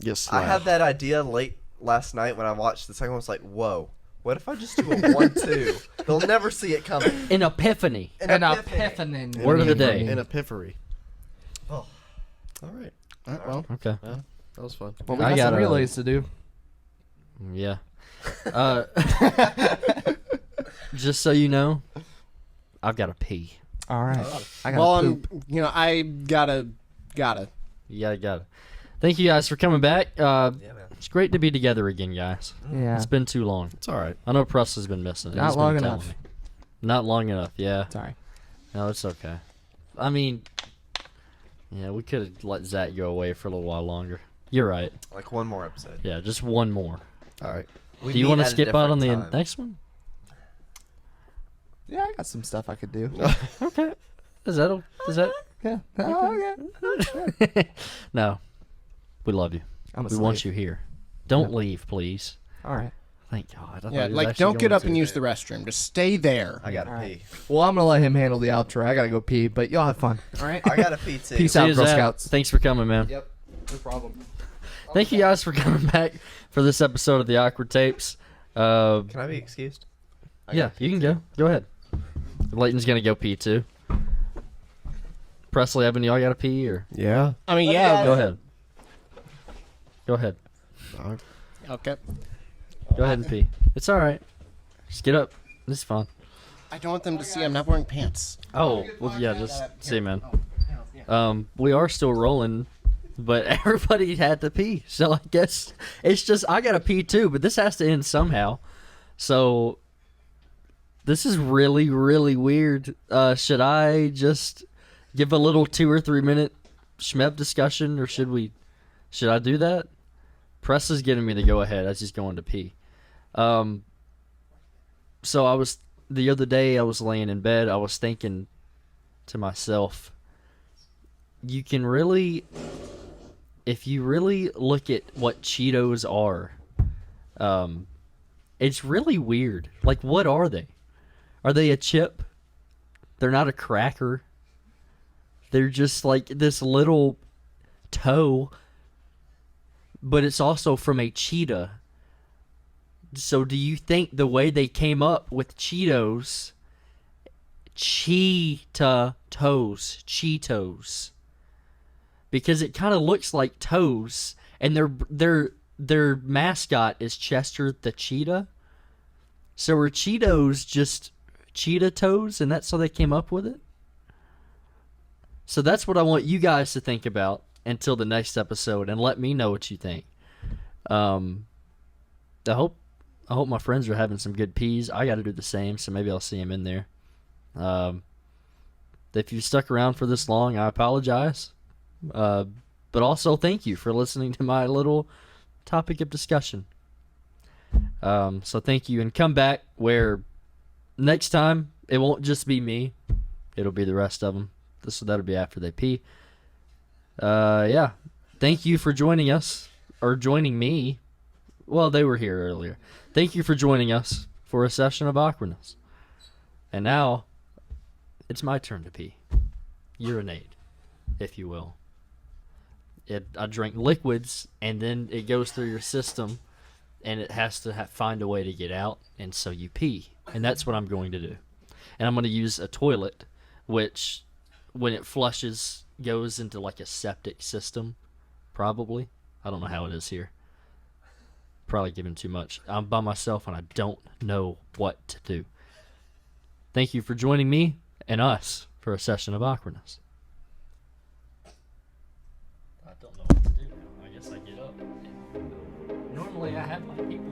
Yes. I had that idea late last night when I watched the second one. I was like, whoa, what if I just do a 1-2? They'll never see it coming. An epiphany. An epiphany. Word of the day. An epiphany. Oh. All right. Well, Okay. That was fun. Well, we I got some gotta- relays to do. Yeah. Just so you know, I've got to pee. All right. I got well, poop. I gotta. Yeah, I got it. Thank you guys for coming back. Yeah, man. It's great to be together again, guys. Yeah. It's been too long. It's all right. I know Presley's been missing. Not He's been long telling enough. me. Not long enough. Yeah. Sorry. No, it's okay. I mean, yeah, we could have let Zach go away for a little while longer. You're right. Like one more episode. Yeah, just one more. All right. We Do you meet want to at a skip out on the different time. next one? Yeah, I got some stuff I could do. Okay. Is that? Yeah. Oh, yeah. No. We love you. I'm a We want slave. you here. Don't Yeah. leave, please. All right. Thank God. I thought Yeah, he was like actually don't get going up to. and use the restroom. Just stay there. I gotta All right. pee. Well, I'm gonna let him handle the outro. I gotta go pee, but y'all have fun. All right. I gotta pee too. Peace See out, you, Girl Zach. Scouts. Thanks for coming, man. Yep. No problem. Thank you guys for coming back for this episode of the Awkward Tapes. Can I be excused? I Yeah, gotta pee you can too. go. Go ahead. Leighton's gonna go pee too. Presley, Evan, y'all gotta pee or Yeah. I mean, yeah. go ahead. Go ahead. Okay. Go ahead and pee. It's all right. Just get up. This is fun. I don't want them to see I'm not wearing pants. Oh, well, yeah. Just see, man. We are still rolling, but everybody had to pee, so I guess it's just I gotta pee too. But this has to end somehow. So this is really, really weird. Should I just give a little 2 or 3 minute schmeb discussion, or should I do that? Press is getting me to go ahead as he's going to pee. So the other day I was laying in bed, I was thinking to myself, you can really, if you really look at what Cheetos are, it's really weird. Like, what are they? Are they a chip? They're not a cracker. They're just like this little toe, but it's also from a cheetah. So do you think the way they came up with Cheetos, cheetah toes, Cheetos, because it kind of looks like toes, and their mascot is Chester the cheetah. So are Cheetos just cheetah toes, and that's how they came up with it? So that's what I want you guys to think about until the next episode, and let me know what you think. I hope my friends are having some good peas. I got to do the same, so maybe I'll see them in there. If you stuck around for this long, I apologize. But also thank you for listening to my little topic of discussion. So thank you, and come back where next time it won't just be me. It'll be the rest of them. So that'll be after they pee. Yeah. Thank you for joining us, or joining me. Well, they were here earlier. Thank you for joining us for a session of awkwardness. And now, it's my turn to pee. urinate, if you will. I drink liquids, and then it goes through your system, and it has to find a way to get out, and so you pee. And that's what I'm going to do. And I'm going to use a toilet, which, when it flushes, goes into like a septic system, probably. I don't know how it is here. Probably giving too much. I'm by myself, and I don't know what to do. Thank you for joining me and us for a session of awkwardness. I don't know what to do now. I guess I get up. Normally I have my people